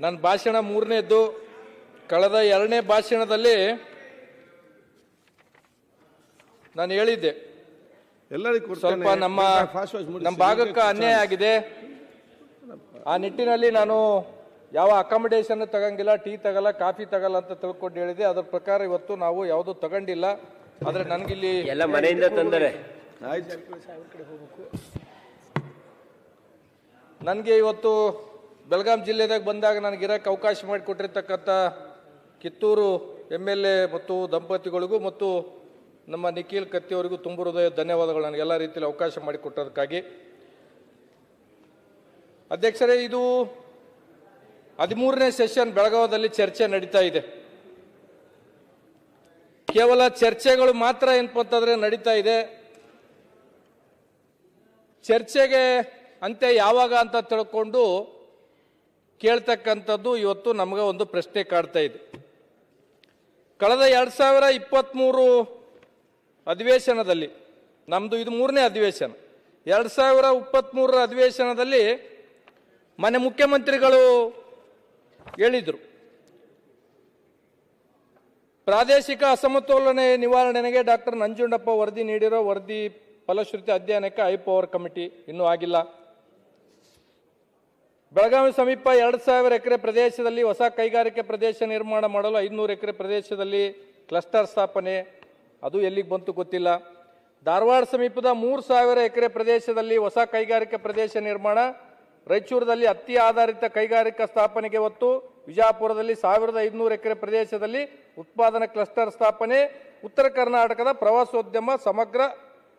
ನನ್ನ ಭಾಷಣ ಮೂರನೇದ್ದು. ಕಳೆದ ಎರಡನೇ ಭಾಷಣದಲ್ಲಿ ನಾನು ಹೇಳಿದ್ದೆ ಸ್ವಲ್ಪ ನಮ್ಮ ಭಾಗಕ್ಕೆ ಅನ್ಯಾಯ ಆಗಿದೆ. ಆ ನಿಟ್ಟಿನಲ್ಲಿ ನಾನು ಯಾವ ಅಕಾಮಿಡೇಷನ್ ತಗಂಗಿಲ್ಲ, ಟೀ ತಗಲ್ಲ, ಕಾಫಿ ತಗಲ್ಲ ಅಂತ ತಿಳ್ಕೊಂಡು ಹೇಳಿದೆ. ಅದ್ರ ಪ್ರಕಾರ ಇವತ್ತು ನಾವು ಯಾವುದು ತಗೊಂಡಿಲ್ಲ. ಆದ್ರೆ ನನಗಿಲ್ಲಿ ಎಲ್ಲ ಮನೆಯಿಂದ ತಂದರೆ ನನಗೆ ಇವತ್ತು ಬೆಳಗಾಂ ಜಿಲ್ಲೆದಾಗ ಬಂದಾಗ ನನಗಿರಕ್ಕೆ ಅವಕಾಶ ಮಾಡಿಕೊಟ್ಟಿರ್ತಕ್ಕಂಥ ಕಿತ್ತೂರು MLA ಮತ್ತು ದಂಪತಿಗಳಿಗೂ ಮತ್ತು ನಮ್ಮ ನಿಖಿಲ್ ಕತ್ತಿಯವರಿಗೂ ತುಂಬ ಹೃದಯ ಧನ್ಯವಾದಗಳು, ನನಗೆಲ್ಲ ರೀತಿಯಲ್ಲಿ ಅವಕಾಶ ಮಾಡಿಕೊಟ್ಟದಕ್ಕಾಗಿ. ಅಧ್ಯಕ್ಷರೇ, ಇದು 13ನೇ ಸೆಷನ್ ಬೆಳಗಾವದಲ್ಲಿ ಚರ್ಚೆ ನಡೀತಾ ಇದೆ. ಕೇವಲ ಚರ್ಚೆಗಳು ಮಾತ್ರ ಏನಪ್ಪ ಅಂತಂದ್ರೆ ನಡೀತಾ ಇದೆ. ಚರ್ಚೆಗೆ ಅಂತ್ಯ ಯಾವಾಗ ಅಂತ ತಿಳ್ಕೊಂಡು ಕೇಳ್ತಕ್ಕಂಥದ್ದು ಇವತ್ತು ನಮಗೆ ಒಂದು ಪ್ರಶ್ನೆ ಕಾಡ್ತಾ ಇದೆ. ಕಳೆದ 2023 ಅಧಿವೇಶನದಲ್ಲಿ, ನಮ್ದು ಇದು 3ನೇ ಅಧಿವೇಶನ, 2023 ಅಧಿವೇಶನದಲ್ಲಿ ಮಾನ್ಯ ಮುಖ್ಯಮಂತ್ರಿಗಳು ಹೇಳಿದರು, ಪ್ರಾದೇಶಿಕ ಅಸಮತೋಲನೆ ನಿವಾರಣೆಗೆ ಡಾಕ್ಟರ್ ನಂಜುಂಡಪ್ಪ ವರದಿ ನೀಡಿರೋ ವರದಿ ಫಲಶ್ರುತಿ ಅಧ್ಯಯನಕ್ಕೆ ಹೈಪವರ್ ಕಮಿಟಿ ಇನ್ನೂ ಆಗಿಲ್ಲ. ಬೆಳಗಾವಿ ಸಮೀಪ 2000 ಎಕರೆ ಪ್ರದೇಶದಲ್ಲಿ ಹೊಸ ಕೈಗಾರಿಕೆ ಪ್ರದೇಶ ನಿರ್ಮಾಣ ಮಾಡಲು 500 ಎಕರೆ ಪ್ರದೇಶದಲ್ಲಿ ಕ್ಲಸ್ಟರ್ ಸ್ಥಾಪನೆ, ಅದು ಎಲ್ಲಿಗೆ ಬಂತು ಗೊತ್ತಿಲ್ಲ. ಧಾರವಾಡ ಸಮೀಪದ 3000 ಎಕರೆ ಪ್ರದೇಶದಲ್ಲಿ ಹೊಸ ಕೈಗಾರಿಕೆ ಪ್ರದೇಶ ನಿರ್ಮಾಣ, ರಾಯಚೂರದಲ್ಲಿ ಹತ್ತಿ ಆಧಾರಿತ ಕೈಗಾರಿಕಾ ಸ್ಥಾಪನೆಗೆ ಒತ್ತು, ವಿಜಯಪುರದಲ್ಲಿ 1500 ಎಕರೆ ಪ್ರದೇಶದಲ್ಲಿ ಉತ್ಪಾದನಾ ಕ್ಲಸ್ಟರ್ ಸ್ಥಾಪನೆ, ಉತ್ತರ ಕರ್ನಾಟಕದ ಪ್ರವಾಸೋದ್ಯಮ ಸಮಗ್ರ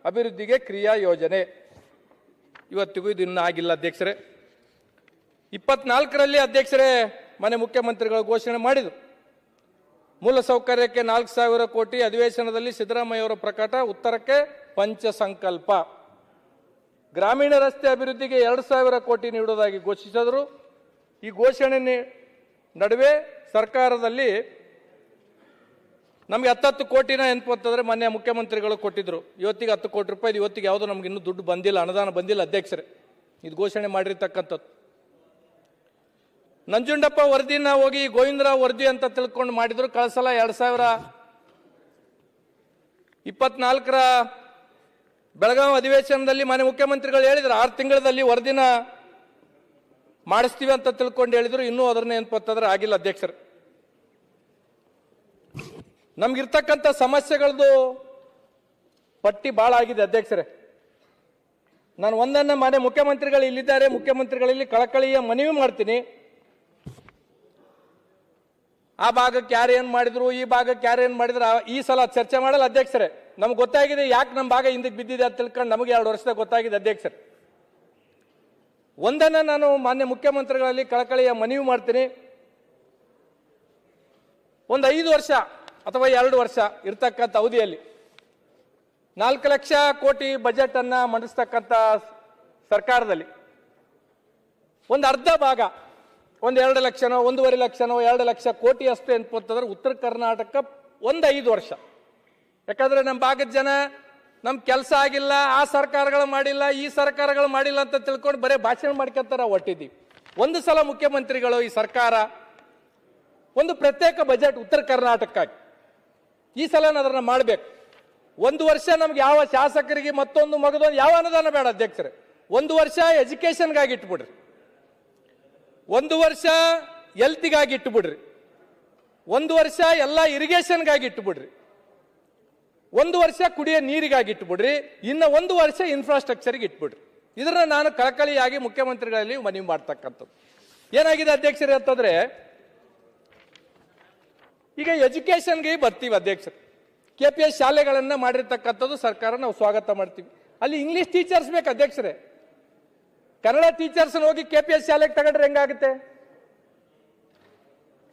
ಅಭಿವೃದ್ಧಿಗೆ ಕ್ರಿಯಾ ಯೋಜನೆ. ಇವತ್ತಿಗೂ ಇದು ಇನ್ನೂ ಆಗಿಲ್ಲ ಅಧ್ಯಕ್ಷರೇ. 24ರಲ್ಲಿ ಅಧ್ಯಕ್ಷರೇ ಮನೆ ಮುಖ್ಯಮಂತ್ರಿಗಳು ಘೋಷಣೆ ಮಾಡಿದರು, ಮೂಲಸೌಕರ್ಯಕ್ಕೆ 4000 ಕೋಟಿ. ಅಧಿವೇಶನದಲ್ಲಿ ಸಿದ್ದರಾಮಯ್ಯ ಅವರ ಪ್ರಕಟ, ಉತ್ತರಕ್ಕೆ ಪಂಚ ಸಂಕಲ್ಪ. ಗ್ರಾಮೀಣ ರಸ್ತೆ ಅಭಿವೃದ್ಧಿಗೆ 2000 ಕೋಟಿ ನೀಡುವುದಾಗಿ ಘೋಷಿಸಿದರು. ಈ ಘೋಷಣೆ ನಡುವೆ ಸರ್ಕಾರದಲ್ಲಿ ನಮಗೆ 10 ಕೋಟಿನ ಅಂತಂದ್ರೆ ಮಾನ್ಯ ಮುಖ್ಯಮಂತ್ರಿಗಳು ಕೊಟ್ಟಿದ್ರು. ಇವತ್ತಿಗೆ 10 ಕೋಟಿ ರೂಪಾಯಿ, ಇವತ್ತಿಗೆ ಯಾವುದೋ ನಮ್ಗೆ ಇನ್ನೂ ದುಡ್ಡು ಬಂದಿಲ್ಲ, ಅನುದಾನ ಬಂದಿಲ್ಲ ಅಧ್ಯಕ್ಷರೇ. ಇದು ಘೋಷಣೆ ಮಾಡಿರ್ತಕ್ಕಂಥದ್ದು. ನಂಜುಂಡಪ್ಪ ವರದಿನ ಹೋಗಿ ಗೋವಿಂದರಾವ್ ವರದಿ ಅಂತ ತಿಳ್ಕೊಂಡು ಮಾಡಿದ್ರು. ಕಳಿಸಲ 2024ರ ಬೆಳಗಾವಿ ಅಧಿವೇಶನದಲ್ಲಿ ಮಾನ್ಯ ಮುಖ್ಯಮಂತ್ರಿಗಳು ಹೇಳಿದ್ರು 6 ತಿಂಗಳಲ್ಲಿ ವರದಿನ ಮಾಡಿಸ್ತೀವಿ ಅಂತ ತಿಳ್ಕೊಂಡು ಹೇಳಿದ್ರು. ಇನ್ನೂ ಅದನ್ನ ಏನಪ್ಪಂತಂದ್ರೆ ಆಗಿಲ್ಲ ಅಧ್ಯಕ್ಷರು. ನಮ್ಗಿರ್ತಕ್ಕಂಥ ಸಮಸ್ಯೆಗಳದ್ದು ಪಟ್ಟಿ ಬಹಳ ಆಗಿದೆ ಅಧ್ಯಕ್ಷರೇ. ನಾನು ಒಂದನ್ನ ಮಾನ್ಯ ಮುಖ್ಯಮಂತ್ರಿಗಳು ಇಲ್ಲಿದ್ದಾರೆ, ಮುಖ್ಯಮಂತ್ರಿಗಳಲ್ಲಿ ಕಳಕಳಿಯ ಮನವಿ ಮಾಡ್ತೀನಿ. ಆ ಭಾಗಕ್ಕೆ ಯಾರೇನ್ ಮಾಡಿದ್ರು, ಈ ಭಾಗಕ್ಕೆ ಯಾರೇನ್ ಮಾಡಿದ್ರು, ಈ ಸಲ ಚರ್ಚೆ ಮಾಡಲ್ಲ ಅಧ್ಯಕ್ಷರೇ. ನಮ್ಗೆ ಗೊತ್ತಾಗಿದೆ ಯಾಕೆ ನಮ್ಮ ಭಾಗ ಹಿಂದಕ್ಕೆ ಬಿದ್ದಿದೆ ಅಂತ ತಿಳ್ಕೊಂಡು ನಮಗೆ 2 ವರ್ಷದಾಗ ಗೊತ್ತಾಗಿದೆ ಅಧ್ಯಕ್ಷರೇ. ಒಂದನ್ನ ನಾನು ಮಾನ್ಯ ಮುಖ್ಯಮಂತ್ರಿಗಳಲ್ಲಿ ಕಳಕಳಿಯ ಮನವಿ ಮಾಡ್ತೀನಿ. ಒಂದು 5 ವರ್ಷ ಅಥವಾ 2 ವರ್ಷ ಇರ್ತಕ್ಕಂಥ ಅವಧಿಯಲ್ಲಿ 4 ಲಕ್ಷ ಕೋಟಿ ಬಜೆಟ್ ಅನ್ನ ಮಂಡಿಸ್ತಕ್ಕಂಥ ಸರ್ಕಾರದಲ್ಲಿ ಒಂದು ಅರ್ಧ ಭಾಗ, ಒಂದು 2 ಲಕ್ಷನೋ 1.5 ಲಕ್ಷನೋ 2 ಲಕ್ಷ ಕೋಟಿ ಅಷ್ಟೇ ಅಂತಂದ್ರೆ ಉತ್ತರ ಕರ್ನಾಟಕ ಒಂದು 5 ವರ್ಷ. ಯಾಕಂದ್ರೆ ನಮ್ಮ ಭಾಗದ ಜನ ನಮ್ ಕೆಲಸ ಆಗಿಲ್ಲ, ಆ ಸರ್ಕಾರಗಳು ಮಾಡಿಲ್ಲ, ಈ ಸರ್ಕಾರಗಳು ಮಾಡಿಲ್ಲ ಅಂತ ತಿಳ್ಕೊಂಡು ಬರೀ ಭಾಷಣ ಮಾಡ್ಕೊಂತಾರ ಹೊಟ್ಟಿದ್ದೀವಿ. ಒಂದು ಸಲ ಮುಖ್ಯಮಂತ್ರಿಗಳು ಈ ಸರ್ಕಾರ ಒಂದು ಪ್ರತ್ಯೇಕ ಬಜೆಟ್ ಉತ್ತರ ಕರ್ನಾಟಕಕ್ಕಾಗಿ ಈ ಸಲ ಅದನ್ನ ಮಾಡಬೇಕು. 1 ವರ್ಷ ನಮ್ಗೆ ಯಾವ ಶಾಸಕರಿಗೆ ಮತ್ತೊಂದು ಮಗದೊಂದು ಯಾವ ಅನುದಾನ ಬೇಡ ಅಧ್ಯಕ್ಷರೇ. 1 ವರ್ಷ ಎಜುಕೇಶನ್ಗಾಗಿ ಇಟ್ಬಿಡ್ರಿ, 1 ವರ್ಷ ಹೆಲ್ತ್ಗಾಗಿ ಇಟ್ಟುಬಿಡ್ರಿ, 1 ವರ್ಷ ಎಲ್ಲ ಇರಿಗೇಷನ್ಗಾಗಿ ಇಟ್ಟುಬಿಡ್ರಿ, 1 ವರ್ಷ ಕುಡಿಯೋ ನೀರಿಗಾಗಿ ಇಟ್ಬಿಡ್ರಿ, ಇನ್ನು 1 ವರ್ಷ ಇನ್ಫ್ರಾಸ್ಟ್ರಕ್ಚರ್ಗೆ ಇಟ್ಬಿಡ್ರಿ. ಇದನ್ನ ನಾನು ಕಳಕಳಿಯಾಗಿ ಮುಖ್ಯಮಂತ್ರಿಗಳಲ್ಲಿ ಮನವಿ ಮಾಡ್ತಕ್ಕಂಥದ್ದು. ಏನಾಗಿದೆ ಅಧ್ಯಕ್ಷರೇ ಅಂತಂದ್ರೆ, ಈಗ ಎಜುಕೇಶನ್ಗೆ ಬರ್ತೀವಿ ಅಧ್ಯಕ್ಷರು. KPS ಶಾಲೆಗಳನ್ನ ಮಾಡಿರ್ತಕ್ಕಂಥದ್ದು ಸರ್ಕಾರ ನಾವು ಸ್ವಾಗತ ಮಾಡ್ತೀವಿ. ಅಲ್ಲಿ ಇಂಗ್ಲಿಷ್ ಟೀಚರ್ಸ್ ಬೇಕು ಅಧ್ಯಕ್ಷರೇ. ಕನ್ನಡ ಟೀಚರ್ಸ್ ಹೋಗಿ KPS ಶಾಲೆಗೆ ತಗೊಂಡ್ರೆ ಹೆಂಗಾಗುತ್ತೆ?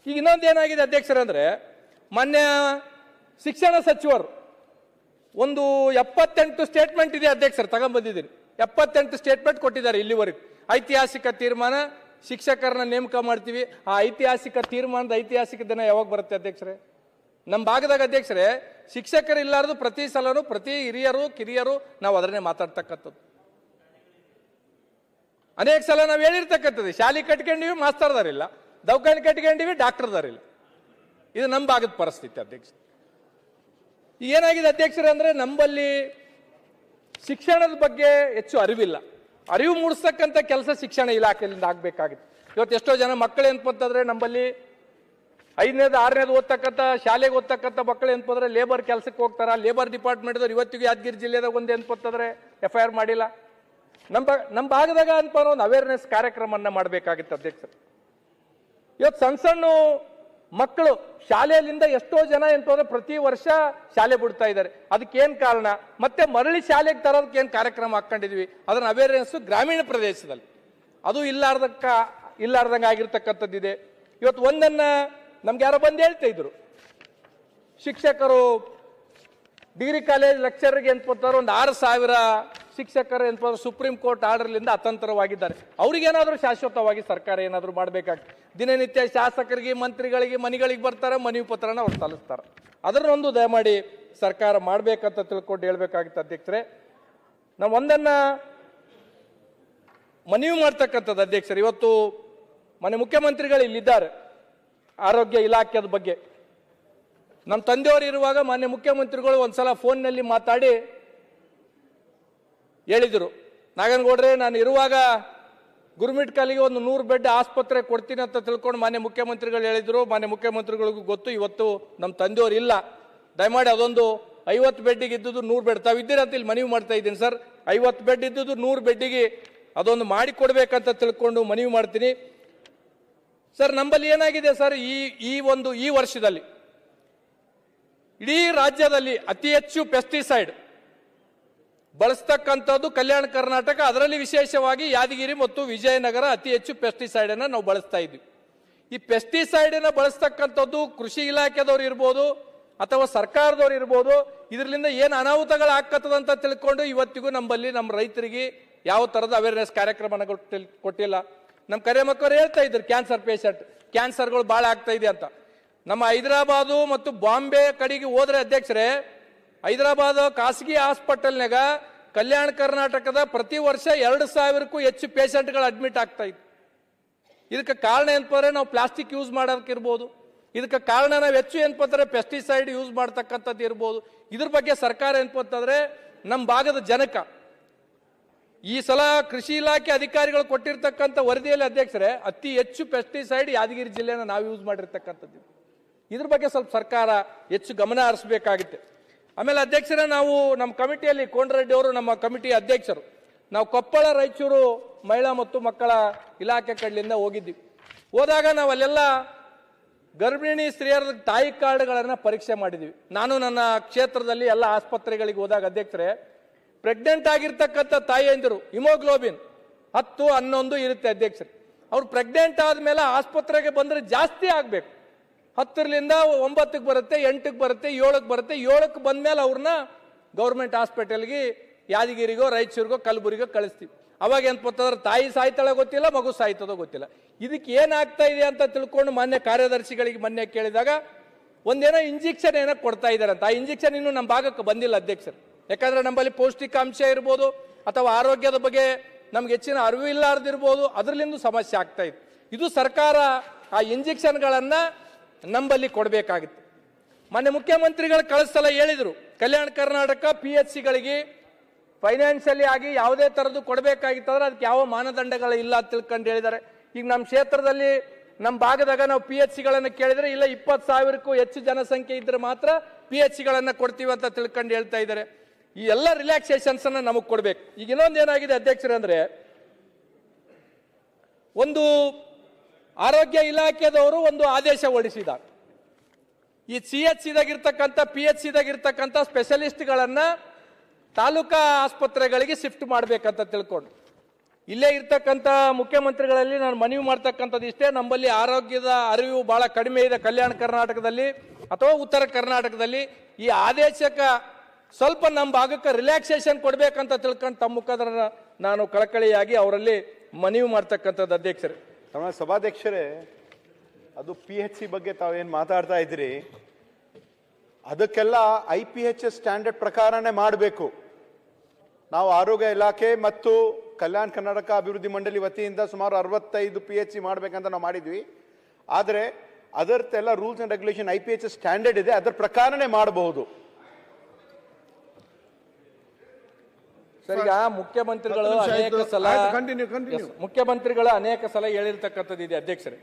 ಈಗ ಇನ್ನೊಂದು ಏನಾಗಿದೆ ಅಧ್ಯಕ್ಷರೇ ಅಂದ್ರೆ, ಮಾನ್ಯ ಶಿಕ್ಷಣ ಸಚಿವರು ಒಂದು 78 ಸ್ಟೇಟ್ಮೆಂಟ್ ಇದೆ ಅಧ್ಯಕ್ಷರು, ತಗೊಂಡ್ಬಂದಿದ್ದೀನಿ. 78 ಸ್ಟೇಟ್ಮೆಂಟ್ ಕೊಟ್ಟಿದ್ದಾರೆ ಇಲ್ಲಿವರೆಗೂ. ಐತಿಹಾಸಿಕ ತೀರ್ಮಾನ, ಶಿಕ್ಷಕರನ್ನ ನೇಮಕ ಮಾಡ್ತೀವಿ. ಆ ಐತಿಹಾಸಿಕ ತೀರ್ಮಾನದ ಐತಿಹಾಸಿಕ ದಿನ ಯಾವಾಗ ಬರುತ್ತೆ ಅಧ್ಯಕ್ಷರೇ? ನಮ್ಮ ಭಾಗದಾಗ ಅಧ್ಯಕ್ಷರೇ ಶಿಕ್ಷಕರು ಇಲ್ಲಾರದು ಪ್ರತಿ ಸಲನೂ ಪ್ರತಿ ಹಿರಿಯರು ಕಿರಿಯರು ನಾವು ಅದನ್ನೇ ಮಾತಾಡ್ತಕ್ಕಂಥದ್ದು. ಅನೇಕ ಸಲ ನಾವು ಹೇಳಿರ್ತಕ್ಕಂಥದ್ದು, ಶಾಲೆ ಕಟ್ಕೊಂಡಿವಿ ಮಾಸ್ತರ್ದಾರಿಲ್ಲ, ದವಾಖಾನೆ ಕಟ್ಕೊಂಡಿವಿ, ಡಾಕ್ಟರ್ದಾರಿಲ್ಲ. ಇದು ನಮ್ಮ ಭಾಗದ ಪರಿಸ್ಥಿತಿ ಅಧ್ಯಕ್ಷ. ಏನಾಗಿದೆ ಅಧ್ಯಕ್ಷರೇ ಅಂದ್ರೆ ನಮ್ಮಲ್ಲಿ ಶಿಕ್ಷಣದ ಬಗ್ಗೆ ಹೆಚ್ಚು ಅರಿವಿಲ್ಲ. ಅರಿವು ಮೂಡಿಸ್ತಕ್ಕಂಥ ಕೆಲಸ ಶಿಕ್ಷಣ ಇಲಾಖೆಯಿಂದ ಆಗ್ಬೇಕಾಗಿತ್ತು. ಇವತ್ತು ಎಷ್ಟೋ ಜನ ಮಕ್ಕಳು ಏನಪ್ಪಂತಂದ್ರೆ ನಮ್ಮಲ್ಲಿ 5ನೇದು 6ನೇದು ಓದ್ತಕ್ಕಂಥ ಶಾಲೆಗೆ ಓದ್ತಕ್ಕಂಥ ಮಕ್ಕಳು ಏನಪ್ಪಂದ್ರೆ ಲೇಬರ್ ಕೆಲಸಕ್ಕೆ ಹೋಗ್ತಾರ. ಲೇಬರ್ ಡಿಪಾರ್ಟ್ಮೆಂಟ್ದವ್ರು ಇವತ್ತಿಗೂ ಯಾದಗಿರಿ ಜಿಲ್ಲೆದಾಗ ಒಂದು ಏನಪ್ಪಂತಂದ್ರೆ FIR ಮಾಡಿಲ್ಲ. ನಮ್ಮ ಭಾಗದಾಗ ಅನ್ಪ ಒಂದು ಅವೇರ್ನೆಸ್ ಕಾರ್ಯಕ್ರಮನ ಮಾಡಬೇಕಾಗಿತ್ತು ಅಧ್ಯಕ್ಷರು. ಇವತ್ತು ಸಣ್ಣ ಸಣ್ಣ ಮಕ್ಕಳು ಶಾಲೆಯಲ್ಲಿಂದ ಎಷ್ಟೋ ಜನ ಏನಂತಂದ್ರೆ ಪ್ರತಿ ವರ್ಷ ಶಾಲೆ ಬಿಡ್ತಾ ಇದ್ದಾರೆ. ಅದಕ್ಕೇನ್ ಕಾರಣ? ಮತ್ತೆ ಮರಳಿ ಶಾಲೆಗೆ ತರೋದಕ್ಕೆ ಏನ್ ಕಾರ್ಯಕ್ರಮ ಹಾಕೊಂಡಿದ್ವಿ, ಅದನ್ನ ಅವೇರ್ನೆಸ್ ಗ್ರಾಮೀಣ ಪ್ರದೇಶದಲ್ಲಿ ಅದು ಇಲ್ಲಾರ್ದಂಗ ಆಗಿರ್ತಕ್ಕಂಥದ್ದಿದೆ. ಇವತ್ತು ಒಂದನ್ನ ನಮ್ಗೆ ಯಾರೋ ಬಂದು ಹೇಳ್ತಾ ಇದ್ರು, ಶಿಕ್ಷಕರು ಡಿಗ್ರಿ ಕಾಲೇಜ್ ಲೆಕ್ಚರ್ಗೆ ಏನ್ಪಡ್ತಾರೆ ಒಂದು 6,000 ಶಿಕ್ಷಕರು ಏನಪ್ಪ ಸುಪ್ರೀಂ ಕೋರ್ಟ್ ಆರ್ಡರ್ಲಿಂದ ಅತಂತ್ರವಾಗಿದ್ದಾರೆ. ಅವ್ರಿಗೇನಾದ್ರೂ ಶಾಶ್ವತವಾಗಿ ಸರ್ಕಾರ ಏನಾದರೂ ಮಾಡಬೇಕಾಗ್ತದೆ. ದಿನನಿತ್ಯ ಶಾಸಕರಿಗೆ ಮಂತ್ರಿಗಳಿಗೆ ಮನೆಗಳಿಗೆ ಬರ್ತಾರೆ, ಮನವಿ ಪತ್ರನ ಅವ್ರು ಸಲ್ಲಿಸ್ತಾರೆ. ಅದನ್ನೊಂದು ದಯಮಾಡಿ ಸರ್ಕಾರ ಮಾಡಬೇಕಂತ ತಿಳ್ಕೊಂಡು ಹೇಳ್ಬೇಕಾಗಿತ್ತು ಅಧ್ಯಕ್ಷರೇ. ನಾವು ಒಂದನ್ನ ಮನವಿ ಮಾಡ್ತಕ್ಕಂಥದ್ದು ಅಧ್ಯಕ್ಷರು, ಇವತ್ತು ಮನೆ ಮುಖ್ಯಮಂತ್ರಿಗಳು ಇಲ್ಲಿದ್ದಾರೆ. ಆರೋಗ್ಯ ಇಲಾಖೆದ ಬಗ್ಗೆ ನಮ್ಮ ತಂದೆಯವರು ಇರುವಾಗ ಮಾನ್ಯ ಮುಖ್ಯಮಂತ್ರಿಗಳು ಒಂದ್ಸಲ ಫೋನ್ನಲ್ಲಿ ಮಾತಾಡಿ ಹೇಳಿದರು, ನಾಗನಗೌಡ್ರೆ ನಾನು ಇರುವಾಗ ಗುರುಮಿಟ್ ಕಾಲಿಗೆ ಒಂದು 100 ಬೆಡ್ ಆಸ್ಪತ್ರೆ ಕೊಡ್ತೀನಿ ಅಂತ ತಿಳ್ಕೊಂಡು ಮಾನ್ಯ ಮುಖ್ಯಮಂತ್ರಿಗಳು ಹೇಳಿದ್ರು. ಮಾನ್ಯ ಮುಖ್ಯಮಂತ್ರಿಗಳಿಗೂ ಗೊತ್ತು, ಇವತ್ತು ನಮ್ಮ ತಂದೆಯವರು ಇಲ್ಲ, ದಯಮಾಡಿ ಅದೊಂದು 50 ಬೆಡ್ಡಿಗೆ ಇದ್ದುದು 100 ಬೆಡ್ ತಾವಿದ್ದೀರಂತ ಇಲ್ಲಿ ಮನವಿ ಮಾಡ್ತಾ ಇದ್ದೀನಿ ಸರ್. 50 ಬೆಡ್ ಇದ್ದುದು 100 ಬೆಡ್ಡಿಗೆ ಅದೊಂದು ಮಾಡಿಕೊಡ್ಬೇಕಂತ ತಿಳ್ಕೊಂಡು ಮನವಿ ಮಾಡ್ತೀನಿ ಸರ್. ನಮ್ಮಲ್ಲಿ ಏನಾಗಿದೆ ಸರ್, ಈ ವರ್ಷದಲ್ಲಿ ಇಡೀ ರಾಜ್ಯದಲ್ಲಿ ಅತಿ ಹೆಚ್ಚು ಪೆಸ್ಟಿಸೈಡ್ ಬಳಸ್ತಕ್ಕಂಥದ್ದು ಕಲ್ಯಾಣ ಕರ್ನಾಟಕ, ಅದರಲ್ಲಿ ವಿಶೇಷವಾಗಿ ಯಾದಗಿರಿ ಮತ್ತು ವಿಜಯನಗರ ಅತಿ ಹೆಚ್ಚು ಪೆಸ್ಟಿಸೈಡ್ ಅನ್ನ ನಾವು ಬಳಸ್ತಾ ಇದ್ವಿ. ಈ ಪೆಸ್ಟಿಸೈಡ್ ಅನ್ನ ಬಳಸ್ತಕ್ಕಂಥದ್ದು ಕೃಷಿ ಇಲಾಖೆದವ್ರು ಇರ್ಬೋದು ಅಥವಾ ಸರ್ಕಾರದವ್ರು ಇರ್ಬೋದು, ಇದರಿಂದ ಏನು ಅನಾಹುತಗಳು ಆಗ್ತದಂತ ತಿಳ್ಕೊಂಡು ಇವತ್ತಿಗೂ ನಮ್ಮಲ್ಲಿ ನಮ್ಮ ರೈತರಿಗೆ ಯಾವ ತರದ ಅವೇರ್ನೆಸ್ ಕಾರ್ಯಕ್ರಮ ಕೊಟ್ಟಿಲ್ಲ. ನಮ್ಮ ಕರೆಮಕ್ಕವರು ಹೇಳ್ತಾ ಇದ್ರು ಕ್ಯಾನ್ಸರ್ಗಳು ಬಹಳ ಆಗ್ತಾ ಇದೆ ಅಂತ. ನಮ್ಮ ಹೈದರಾಬಾದು ಮತ್ತು ಬಾಂಬೆ ಕಡೆಗೆ ಹೋದ್ರೆ ಅಧ್ಯಕ್ಷರೇ, ಹೈದರಾಬಾದ್ ಖಾಸಗಿ ಹಾಸ್ಪಿಟಲ್ನಾಗ ಕಲ್ಯಾಣ ಕರ್ನಾಟಕದ ಪ್ರತಿ ವರ್ಷ 2,000ಕ್ಕೂ ಹೆಚ್ಚು ಪೇಷಂಟ್ಗಳು ಅಡ್ಮಿಟ್ ಆಗ್ತಾ ಇತ್ತು. ಇದಕ್ಕೆ ಕಾರಣ ಏನಪ್ಪ ನಾವು ಪ್ಲಾಸ್ಟಿಕ್ ಯೂಸ್ ಮಾಡೋದಕ್ಕಿರ್ಬೋದು, ಇದಕ್ಕೆ ಕಾರಣ ನಾವು ಹೆಚ್ಚು ಏನಪ್ಪ ಪೆಸ್ಟಿಸೈಡ್ ಯೂಸ್ ಮಾಡ್ತಕ್ಕಂಥದ್ದು ಇರ್ಬೋದು. ಇದ್ರ ಬಗ್ಗೆ ಸರ್ಕಾರ ಏನಪ್ಪ ನಮ್ಮ ಭಾಗದ ಜನಕ ಈ ಸಲ ಕೃಷಿ ಇಲಾಖೆ ಅಧಿಕಾರಿಗಳು ಕೊಟ್ಟಿರ್ತಕ್ಕಂಥ ವರದಿಯಲ್ಲಿ ಅಧ್ಯಕ್ಷರೇ ಅತಿ ಹೆಚ್ಚು ಪೆಸ್ಟಿಸೈಡ್ ಯಾದಗಿರಿ ಜಿಲ್ಲೆನ ನಾವು ಯೂಸ್ ಮಾಡಿರ್ತಕ್ಕಂಥದ್ದು. ಇದ್ರ ಬಗ್ಗೆ ಸ್ವಲ್ಪ ಸರ್ಕಾರ ಹೆಚ್ಚು ಗಮನ ಹರಿಸಬೇಕಾಗಿತ್ತು. ಆಮೇಲೆ ಅಧ್ಯಕ್ಷರೇ, ನಾವು ನಮ್ಮ ಕಮಿಟಿಯಲ್ಲಿ ಕೋನರೆಡ್ಡಿ ಅವರು ನಮ್ಮ ಕಮಿಟಿ ಅಧ್ಯಕ್ಷರು, ನಾವು ಕೊಪ್ಪಳ ರಾಯಚೂರು ಮಹಿಳಾ ಮತ್ತು ಮಕ್ಕಳ ಇಲಾಖೆ ಕಡೆಯಿಂದ ಹೋಗಿದ್ವಿ. ಹೋದಾಗ ನಾವು ಅಲ್ಲೆಲ್ಲ ಗರ್ಭಿಣಿ ಸ್ತ್ರೀಯರ ತಾಯಿ ಕಾರ್ಡ್ಗಳನ್ನು ಪರೀಕ್ಷೆ ಮಾಡಿದ್ವಿ. ನಾನು ನನ್ನ ಕ್ಷೇತ್ರದಲ್ಲಿ ಎಲ್ಲ ಆಸ್ಪತ್ರೆಗಳಿಗೆ ಹೋದಾಗ ಅಧ್ಯಕ್ಷರೇ, ಪ್ರೆಗ್ನೆಂಟ್ ಆಗಿರ್ತಕ್ಕಂಥ ತಾಯಿಯಂದಿರು ಹಿಮೋಗ್ಲೋಬಿನ್ 10, 11 ಇರುತ್ತೆ ಅಧ್ಯಕ್ಷರೇ. ಅವ್ರು ಪ್ರೆಗ್ನೆಂಟ್ ಆದ್ಮೇಲೆ ಆಸ್ಪತ್ರೆಗೆ ಬಂದ್ರೆ ಜಾಸ್ತಿ ಆಗ್ಬೇಕು, 10ರಿಂದ 9ಕ್ಕೆ ಬರುತ್ತೆ, 8ಕ್ಕೆ ಬರುತ್ತೆ, 7ಕ್ಕೆ ಬರುತ್ತೆ. 7ಕ್ಕೆ ಬಂದ್ಮೇಲೆ ಅವ್ರನ್ನ ಗೌರ್ಮೆಂಟ್ ಹಾಸ್ಪಿಟಲ್ಗೆ ಯಾದಗಿರಿಗೋ ರಾಯಚೂರಿಗೋ ಕಲಬುರಗಿಗೋ ಕಳಿಸ್ತೀವಿ. ಅವಾಗ ಏನ್ಪತ್ತಂದ್ರೆ ತಾಯಿ ಸಾಯ್ತಾಳ ಗೊತ್ತಿಲ್ಲ, ಮಗು ಸಾಯ್ತದೋ ಗೊತ್ತಿಲ್ಲ. ಇದಕ್ಕೆ ಏನಾಗ್ತಾ ಇದೆ ಅಂತ ತಿಳ್ಕೊಂಡು ಮಾನ್ಯ ಕಾರ್ಯದರ್ಶಿಗಳಿಗೆ ಮೊನ್ನೆ ಕೇಳಿದಾಗ ಒಂದೇನೋ ಇಂಜೆಕ್ಷನ್ ಏನೋ ಕೊಡ್ತಾ ಇದ್ದಾರೆ ಅಂತ. ಆ ಇಂಜೆಕ್ಷನ್ ಇನ್ನೂ ನಮ್ಮ ಭಾಗಕ್ಕೆ ಬಂದಿಲ್ಲ ಅಧ್ಯಕ್ಷರು. ಯಾಕಂದ್ರೆ ನಮ್ಮಲ್ಲಿ ಪೌಷ್ಟಿಕಾಂಶ ಇರ್ಬೋದು ಅಥವಾ ಆರೋಗ್ಯದ ಬಗ್ಗೆ ನಮ್ಗೆ ಹೆಚ್ಚಿನ ಅರಿವು ಇಲ್ಲಾರ್ದಿರ್ಬೋದು, ಅದರಲ್ಲಿಂದ ಸಮಸ್ಯೆ ಆಗ್ತಾ ಇತ್ತು. ಇದು ಸರ್ಕಾರ ಆ ಇಂಜೆಕ್ಷನ್ಗಳನ್ನ ನಂಬಲ್ಲಿ ಕೊಡಬೇಕಾಗಿತ್ತು. ಮೊನ್ನೆ ಮುಖ್ಯಮಂತ್ರಿಗಳು ಕಳಿಸಲ ಹೇಳಿದ್ರು, ಕಲ್ಯಾಣ ಕರ್ನಾಟಕ PHCಗಳಿಗೆ ಫೈನಾನ್ಷಿಯಲಿ ಆಗಿ ಯಾವುದೇ ತರದ್ದು ಕೊಡಬೇಕಾಗಿತ್ತಂದ್ರೆ ಅದಕ್ಕೆ ಯಾವ ಮಾನದಂಡಗಳು ಇಲ್ಲ ಅಂತ ತಿಳ್ಕೊಂಡು ಹೇಳಿದ್ದಾರೆ. ಈಗ ನಮ್ಮ ಕ್ಷೇತ್ರದಲ್ಲಿ ನಮ್ಮ ಭಾಗದಾಗ ನಾವು PHCಗಳನ್ನು ಕೇಳಿದ್ರೆ ಇಲ್ಲ 20,000ಕ್ಕೂ ಹೆಚ್ಚು ಜನಸಂಖ್ಯೆ ಇದ್ರೆ ಮಾತ್ರ PHCಗಳನ್ನು ಕೊಡ್ತೀವಿ ಅಂತ ತಿಳ್ಕೊಂಡು ಹೇಳ್ತಾ ಇದ್ದಾರೆ. ಈ ಎಲ್ಲ ರಿಲ್ಯಾಕ್ಸೇಷನ್ಸ್ ಅನ್ನ ನಮಗೆ ಕೊಡ್ಬೇಕು. ಈಗ ಇನ್ನೊಂದು ಏನಾಗಿದೆ ಅಧ್ಯಕ್ಷರೇ ಅಂದ್ರೆ, ಒಂದು ಆರೋಗ್ಯ ಇಲಾಖೆದವರು ಒಂದು ಆದೇಶ ಹೊರಡಿಸಿದ್ದಾರೆ. ಈ CHCದಾಗಿರ್ತಕ್ಕಂಥ PHCದಾಗಿರ್ತಕ್ಕಂಥ ಸ್ಪೆಷಲಿಸ್ಟ್ಗಳನ್ನ ತಾಲೂಕಾ ಆಸ್ಪತ್ರೆಗಳಿಗೆ ಶಿಫ್ಟ್ ಮಾಡ್ಬೇಕಂತ ತಿಳ್ಕೊಂಡು, ಇಲ್ಲೇ ಇರ್ತಕ್ಕಂಥ ಮುಖ್ಯಮಂತ್ರಿಗಳಲ್ಲಿ ನಾನು ಮನವಿ ಮಾಡ್ತಕ್ಕಂಥದ್ದು ಇಷ್ಟೇ, ನಮ್ಮಲ್ಲಿ ಆರೋಗ್ಯದ ಅರಿವು ಬಹಳ ಕಡಿಮೆ ಇದೆ ಕಲ್ಯಾಣ ಕರ್ನಾಟಕದಲ್ಲಿ ಅಥವಾ ಉತ್ತರ ಕರ್ನಾಟಕದಲ್ಲಿ. ಈ ಆದೇಶಕ್ಕೆ ಸ್ವಲ್ಪ ನಮ್ಮ ಭಾಗಕ್ಕೆ ರಿಲ್ಯಾಕ್ಸೇಷನ್ ಕೊಡ್ಬೇಕಂತ ತಿಳ್ಕೊಂಡು ತಮ್ಮ ಮುಖಾಂತರ ನಾನು ಕಳಕಳಿಯಾಗಿ ಅವರಲ್ಲಿ ಮನವಿ ಮಾಡ್ತಕ್ಕಂಥದ್ದು ಅಧ್ಯಕ್ಷರೇ. ನಮ್ಮ ಸಭಾಧ್ಯಕ್ಷರೇ, ಅದು PHC ಬಗ್ಗೆ ತಾವೇನು ಮಾತಾಡ್ತಾ ಇದ್ದೀರಿ, ಅದಕ್ಕೆಲ್ಲ IPHS ಸ್ಟ್ಯಾಂಡರ್ಡ್ ಪ್ರಕಾರನೇ ಮಾಡಬೇಕು. ನಾವು ಆರೋಗ್ಯ ಇಲಾಖೆ ಮತ್ತು ಕಲ್ಯಾಣ ಕರ್ನಾಟಕ ಅಭಿವೃದ್ಧಿ ಮಂಡಳಿ ವತಿಯಿಂದ ಸುಮಾರು 65 PHC ಮಾಡಬೇಕಂತ ನಾವು ಮಾಡಿದ್ವಿ. ಆದರೆ ಅದರದ್ದೆಲ್ಲ rules and regulation IPH standard ಇದೆ, ಅದರ ಪ್ರಕಾರನೇ ಮಾಡಬಹುದು. ಸರ್, ಈಗ ಮುಖ್ಯಮಂತ್ರಿಗಳು ಅನೇಕ ಸಲ ಹೇಳಿರ್ತಕ್ಕಂಥದ್ದು ಇದೆ ಅಧ್ಯಕ್ಷರೇ.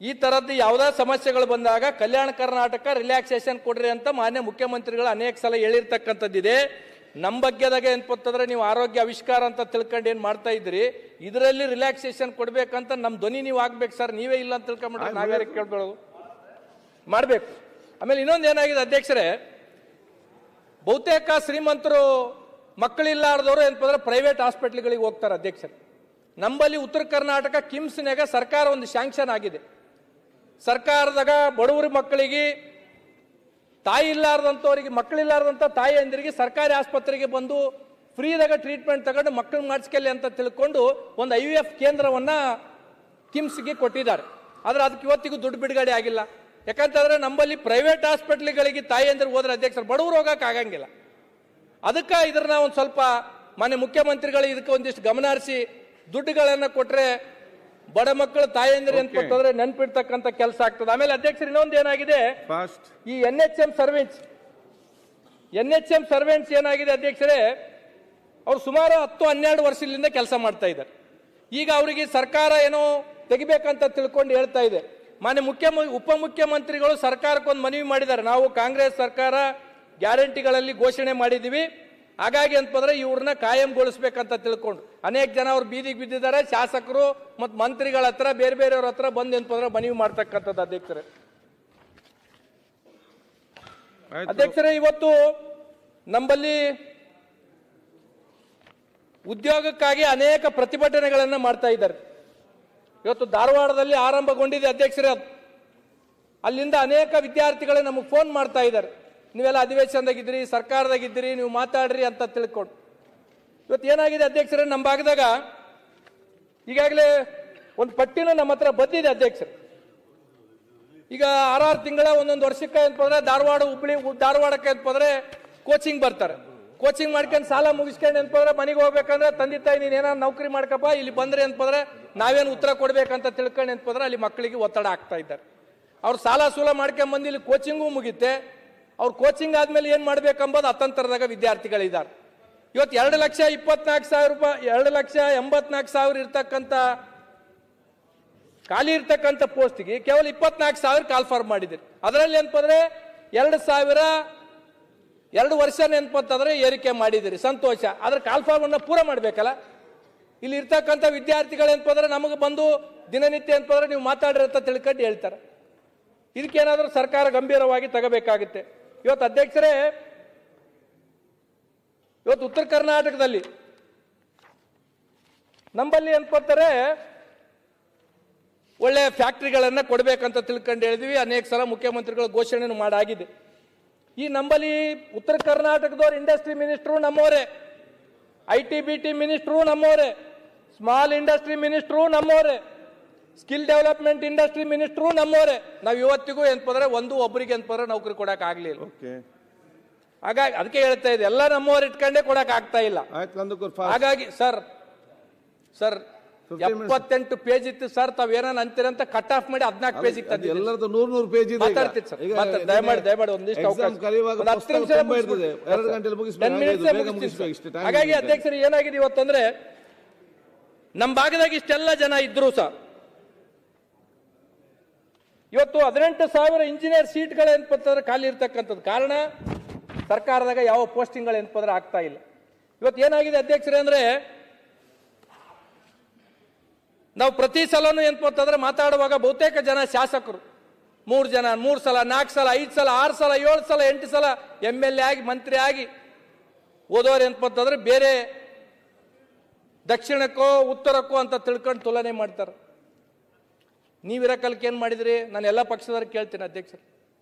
ಈ ತರದ್ದು ಯಾವುದೇ ಸಮಸ್ಯೆಗಳು ಬಂದಾಗ ಕಲ್ಯಾಣ ಕರ್ನಾಟಕ ರಿಲ್ಯಾಕ್ಸೇಷನ್ ಕೊಡ್ರಿ ಅಂತ ಮಾನ್ಯ ಮುಖ್ಯಮಂತ್ರಿಗಳು ಅನೇಕ ಸಲ ಹೇಳಿರ್ತಕ್ಕಂಥದ್ದಿದೆ. ನಮ್ಮ ಬಗ್ಗೆದಾಗ ಏನ್ಪತ್ತಂದ್ರೆ ನೀವು ಆರೋಗ್ಯ ಆವಿಷ್ಕಾರ ಅಂತ ತಿಳ್ಕೊಂಡು ಏನ್ ಮಾಡ್ತಾ ಇದ್ರಿ, ಇದರಲ್ಲಿ ರಿಲ್ಯಾಕ್ಸೇಷನ್ ಕೊಡ್ಬೇಕಂತ ನಮ್ಮ ಧ್ವನಿ ನೀವು ಆಗ್ಬೇಕು ಸರ್. ನೀವೇ ಇಲ್ಲ ಅಂತ ತಿಳ್ಕೊಂಡ್ಬಿಟ್ರೆ ನಾವೇ ಕೇಳ್ಕೊಳ್ಳೋದು ಮಾಡ್ಬೇಕು. ಆಮೇಲೆ ಇನ್ನೊಂದು ಏನಾಗಿದೆ ಅಧ್ಯಕ್ಷರೇ, ಬಹುತೇಕ ಶ್ರೀಮಂತರು ಮಕ್ಕಳಿಲ್ಲಾರ್ದವರು ಏನಂದ್ರೆ ಪ್ರೈವೇಟ್ ಹಾಸ್ಪಿಟ್ಲ್ಗಳಿಗೆ ಹೋಗ್ತಾರೆ ಅಧ್ಯಕ್ಷರೇ. ನಮ್ಮಲ್ಲಿ ಉತ್ತರ ಕರ್ನಾಟಕ ಕಿಮ್ಸ್ನಾಗ ಸರ್ಕಾರ ಒಂದು ಶಾಂಕ್ಷನ್ ಆಗಿದೆ. ಸರ್ಕಾರದಾಗ ಬಡವರ ಮಕ್ಕಳಿಗೆ, ತಾಯಿ ಇಲ್ಲಾರ್ದಂಥವ್ರಿಗೆ, ಮಕ್ಕಳಿಲ್ಲಾರ್ದಂಥ ತಾಯಿ ಅಂದಿರಿಗೆ ಸರ್ಕಾರಿ ಆಸ್ಪತ್ರೆಗೆ ಬಂದು ಫ್ರೀದಾಗ ಟ್ರೀಟ್ಮೆಂಟ್ ತಗೊಂಡು ಮಕ್ಕಳು ಮಾಡಿಸ್ಕೊಳ್ಳಿ ಅಂತ ತಿಳ್ಕೊಂಡು ಒಂದು IVF ಕೇಂದ್ರವನ್ನ ಕಿಮ್ಸ್ಗೆ ಕೊಟ್ಟಿದ್ದಾರೆ. ಆದ್ರೆ ಅದಕ್ಕೆ ಇವತ್ತಿಗೂ ದುಡ್ಡು ಬಿಡುಗಡೆ ಆಗಿಲ್ಲ. ಯಾಕಂತಂದ್ರೆ ನಮ್ಮಲ್ಲಿ ಪ್ರೈವೇಟ್ ಹಾಸ್ಪಿಟ್ಲ್ಗಳಿಗೆ ತಾಯಿ ಅಂದ್ರೆ ಹೋದ್ರೆ ಅಧ್ಯಕ್ಷರು ಬಡವರು ಹೋಗಕ್ಕೆ ಆಗಂಗಿಲ್ಲ. ಅದಕ್ಕೆ ಇದನ್ನ ಒಂದು ಸ್ವಲ್ಪ ಮಾನ್ಯ ಮುಖ್ಯಮಂತ್ರಿಗಳು ಇದಕ್ಕೆ ಒಂದಿಷ್ಟು ಗಮನ ಹರಿಸಿ ದುಡ್ಡುಗಳನ್ನ ಕೊಟ್ರೆ ಬಡ ಮಕ್ಕಳು ತಾಯಂದ್ರೆ ಅಂತಂದ್ರೆ ನೆನ್ಪಿಡ್ತಕ್ಕಂಥ ಕೆಲಸ ಆಗ್ತದೆ. ಆಮೇಲೆ ಅಧ್ಯಕ್ಷರು ಇನ್ನೊಂದು ಏನಾಗಿದೆ, ಈ NHM ಸರ್ವೆಂಟ್ಸ್ ಏನಾಗಿದೆ ಅಧ್ಯಕ್ಷರೇ, ಅವ್ರು ಸುಮಾರು 10-12 ವರ್ಷದಿಂದ ಕೆಲಸ ಮಾಡ್ತಾ ಇದ್ದಾರೆ. ಈಗ ಅವರಿಗೆ ಸರ್ಕಾರ ಏನೋ ತೆಗಿಬೇಕಂತ ತಿಳ್ಕೊಂಡು ಹೇಳ್ತಾ ಇದೆ. ಮಾನ್ಯ ಉಪಮುಖ್ಯಮಂತ್ರಿಗಳು ಸರ್ಕಾರಕ್ಕೊಂದು ಮನವಿ ಮಾಡಿದ್ದಾರೆ, ನಾವು ಕಾಂಗ್ರೆಸ್ ಸರ್ಕಾರ ಗ್ಯಾರಂಟಿಗಳಲ್ಲಿ ಘೋಷಣೆ ಮಾಡಿದ್ದೀವಿ, ಹಾಗಾಗಿ ಅಂತಂದ್ರೆ ಇವ್ರನ್ನ ಕಾಯಂಗೊಳಿಸ್ಬೇಕಂತ ತಿಳ್ಕೊಂಡು ಅನೇಕ ಜನ ಅವ್ರು ಬೀದಿಗೆ ಬಿದ್ದಿದ್ದಾರೆ. ಶಾಸಕರು ಮತ್ತು ಮಂತ್ರಿಗಳ ಹತ್ರ, ಬೇರೆ ಬೇರೆಯವ್ರ ಹತ್ರ ಬಂದು ಅಂತಂದ್ರೆ ಮನವಿ ಮಾಡ್ತಕ್ಕಂಥದ್ದು ಅಧ್ಯಕ್ಷರೇ. ಅಧ್ಯಕ್ಷರೇ, ಇವತ್ತು ನಮ್ಮಲ್ಲಿ ಉದ್ಯೋಗಕ್ಕಾಗಿ ಅನೇಕ ಪ್ರತಿಭಟನೆಗಳನ್ನು ಮಾಡ್ತಾ ಇದ್ದಾರೆ. ಇವತ್ತು ಧಾರವಾಡದಲ್ಲಿ ಆರಂಭಗೊಂಡಿದೆ ಅಧ್ಯಕ್ಷರೇ. ಅಲ್ಲಿಂದ ಅನೇಕ ವಿದ್ಯಾರ್ಥಿಗಳು ನಮಗೆ ಫೋನ್ ಮಾಡ್ತಾ ಇದ್ದಾರೆ, ನೀವೆಲ್ಲ ಅಧಿವೇಶನದಾಗಿದ್ದೀರಿ, ಸರ್ಕಾರದಾಗಿದ್ದೀರಿ, ನೀವು ಮಾತಾಡ್ರಿ ಅಂತ ತಿಳ್ಕೊಂಡು. ಇವತ್ತು ಏನಾಗಿದೆ ಅಧ್ಯಕ್ಷರೇ, ನಮ್ಮ ಭಾಗದಾಗ ಈಗಾಗಲೇ ಒಂದು ಪಟ್ಟಿನ ನಮ್ಮ ಹತ್ರ ಬಂದಿದೆ ಅಧ್ಯಕ್ಷರು. ಈಗ 6 ತಿಂಗಳ ಒಂದೊಂದು ವರ್ಷಕ್ಕೆ ಅಂತಂದ್ರೆ ಧಾರವಾಡಕ್ಕೆ ಅಂತಂದ್ರೆ ಕೋಚಿಂಗ್ ಬರ್ತಾರೆ. ಕೋಚಿಂಗ್ ಮಾಡ್ಕೊಂಡು ಸಾಲ ಮುಗಿಸ್ಕೊಂಡು ಅಂತಂದ್ರೆ ಮನೆಗೆ ಹೋಗ್ಬೇಕಂದ್ರೆ ತಂದೆ ತಾಯಿ ನೀನು ಏನಾದ್ರು ನೌಕರಿ ಮಾಡ್ಕಪ್ಪ, ಇಲ್ಲಿ ಬಂದ್ರೆ ಅಂತಂದ್ರೆ ನಾವೇನು ಉತ್ತರ ಕೊಡ್ಬೇಕಂತ ತಿಳ್ಕೊಂಡು ಅಂತಂದ್ರೆ ಅಲ್ಲಿ ಮಕ್ಕಳಿಗೆ ಒತ್ತಡ ಆಗ್ತಾ ಇದ್ದಾರೆ. ಅವ್ರು ಸಾಲ ಸೂಲ ಮಾಡ್ಕೊಂಡ್ ಬಂದು ಇಲ್ಲಿ ಕೋಚಿಂಗು ಮುಗಿತೆ. ಅವ್ರು ಕೋಚಿಂಗ್ ಆದ್ಮೇಲೆ ಏನ್ ಮಾಡ್ಬೇಕಂಬೋದು ಅತಂತ್ರದಾಗ ವಿದ್ಯಾರ್ಥಿಗಳಿದ್ದಾರೆ. ಇವತ್ತು 2,24,000 ರೂಪಾಯಿ, 2,84,000 ಇರ್ತಕ್ಕಂಥ ಖಾಲಿ ಇರ್ತಕ್ಕಂಥ ಪೋಸ್ಟ್ಗೆ ಕೇವಲ 24,000 ಕಾಲ್ ಫಾರ್ಮ್ ಮಾಡಿದ್ರು. ಅದರಲ್ಲಿ ಏನಂತಂದ್ರೆ 2 ವರ್ಷ ನೆನಪಂತಂದ್ರೆ ಏರಿಕೆ ಮಾಡಿದಿರಿ, ಸಂತೋಷ. ಆದ್ರೆ ಕಾಲ್ ಫಾರ್ಮ್ ಅನ್ನ ಪೂರ ಮಾಡ್ಬೇಕಲ್ಲ. ಇಲ್ಲಿ ಇರ್ತಕ್ಕಂಥ ವಿದ್ಯಾರ್ಥಿಗಳು ಏನಂತಂದ್ರೆ ನಮಗೆ ಬಂದು ದಿನನಿತ್ಯ ಅಂತಂದ್ರೆ ನೀವು ಮಾತಾಡ್ರಿ ಅಂತ ತಿಳ್ಕೊಂಡು ಹೇಳ್ತಾರೆ. ಇದಕ್ಕೇನಾದ್ರೂ ಸರ್ಕಾರ ಗಂಭೀರವಾಗಿ ತಗೋಬೇಕಾಗುತ್ತೆ. ಇವತ್ತು ಅಧ್ಯಕ್ಷರೇ, ಇವತ್ತು ಉತ್ತರ ಕರ್ನಾಟಕದಲ್ಲಿ ನಮ್ಮಲ್ಲಿ ಅನ್ಕೋತಾರೆ ಒಳ್ಳೆ ಫ್ಯಾಕ್ಟ್ರಿಗಳನ್ನ ಕೊಡ್ಬೇಕಂತ ತಿಳ್ಕೊಂಡು ಹೇಳಿದ್ವಿ. ಅನೇಕ ಸಲ ಮುಖ್ಯಮಂತ್ರಿಗಳು ಘೋಷಣೆ ಮಾಡಾಗಿದೆ. ಈ ನಮ್ಮಲ್ಲಿ ಉತ್ತರ ಕರ್ನಾಟಕದವ್ರು ಇಂಡಸ್ಟ್ರಿ ಮಿನಿಸ್ಟ್ರು ನಮ್ಮವರೇ, ITBT ಮಿನಿಸ್ಟ್ರು ನಮ್ಮವರೇ, ಸ್ಮಾಲ್ ಇಂಡಸ್ಟ್ರಿ ಮಿನಿಸ್ಟ್ರು ನಮ್ಮವರೇ, ಸ್ಕಿಲ್ ಡೆವಲಪ್ಮೆಂಟ್ ಇಂಡಸ್ಟ್ರಿ ಮಿನಿಸ್ಟ್ರು ನಮ್ಮವರೇ. ನಾವು ಇವತ್ತಿಗೂ ಏನಂತಂದ್ರೆ ಒಬ್ಬರಿಗೆ ಏನಂತಂದ್ರೆ ನೌಕರಿ ಕೊಡಕ್ ಆಗ್ಲಿಲ್ಲ. ಹಾಗಾಗಿ ಅದಕ್ಕೆ ಹೇಳ್ತಾ ಇದೆ, ಎಲ್ಲ ನಮ್ಮವ್ರು ಇಟ್ಕೊಂಡೇ ಕೊಡಕ್ ಆಗ್ತಾ ಇಲ್ಲ. ಹಾಗಾಗಿ ಸರ್ 78 ಪೇಜ್ ಇತ್ತು ಸರ್, ತಾವ್ ಏನಾನ ಅಂತೀರಂತ ಕಟ್ ಆಫ್ ಮಾಡಿ 14 ಪೇಜ್ ಇತ್ತು. 100 ಪೇಜ್ ಇದೆ. ಮಾತಾಡ್ತಿತ್ತು ಸರ್, ದಯಮಾಡಿ ಒಂದಿಷ್ಟು ಹಾಗಾಗಿ ಅಧ್ಯಕ್ಷರು ಏನಾಗಿದೆ ಇವತ್ತಂದ್ರೆ ನಮ್ಮ ಭಾಗದಾಗ ಇಷ್ಟೆಲ್ಲ ಜನ ಇದ್ರು ಸರ್, ಇವತ್ತು 18,000 ಇಂಜಿನಿಯರ್ ಸೀಟ್ಗಳು ಏನಪ್ಪಂತಂದ್ರೆ ಖಾಲಿ ಇರ್ತಕ್ಕಂಥದ್ದು. ಕಾರಣ ಸರ್ಕಾರದಾಗ ಯಾವ ಪೋಸ್ಟಿಂಗ್ಗಳು ಏನಪ್ಪಂದ್ರೆ ಆಗ್ತಾ ಇಲ್ಲ. ಇವತ್ತು ಏನಾಗಿದೆ ಅಧ್ಯಕ್ಷರೇ ಅಂದ್ರೆ, ನಾವು ಪ್ರತಿ ಸಲನೂ ಏನಪ್ಪಂತಂದ್ರೆ ಮಾತಾಡುವಾಗ ಬಹುತೇಕ ಜನ ಶಾಸಕರು 3 ಜನ 3 ಸಲ 4 ಸಲ 5 ಸಲ 6 ಸಲ 7 ಸಲ 8 ಸಲ MLA ಆಗಿ ಮಂತ್ರಿ ಆಗಿ ಓದೋರು ಏನಪ್ಪಂತಂದ್ರೆ ಬೇರೆ ದಕ್ಷಿಣಕ್ಕೋ ಉತ್ತರಕ್ಕೋ ಅಂತ ತಿಳ್ಕೊಂಡು ತುಲನೆ ಮಾಡ್ತಾರೆ. ನೀವಿರಕಲ್ಕೆ ಏನ್ ಮಾಡಿದ್ರಿ? ನಾನು ಎಲ್ಲ ಪಕ್ಷದವ್ರಿಗೆ ಕೇಳ್ತೀನಿ ಅಧ್ಯಕ್ಷರು.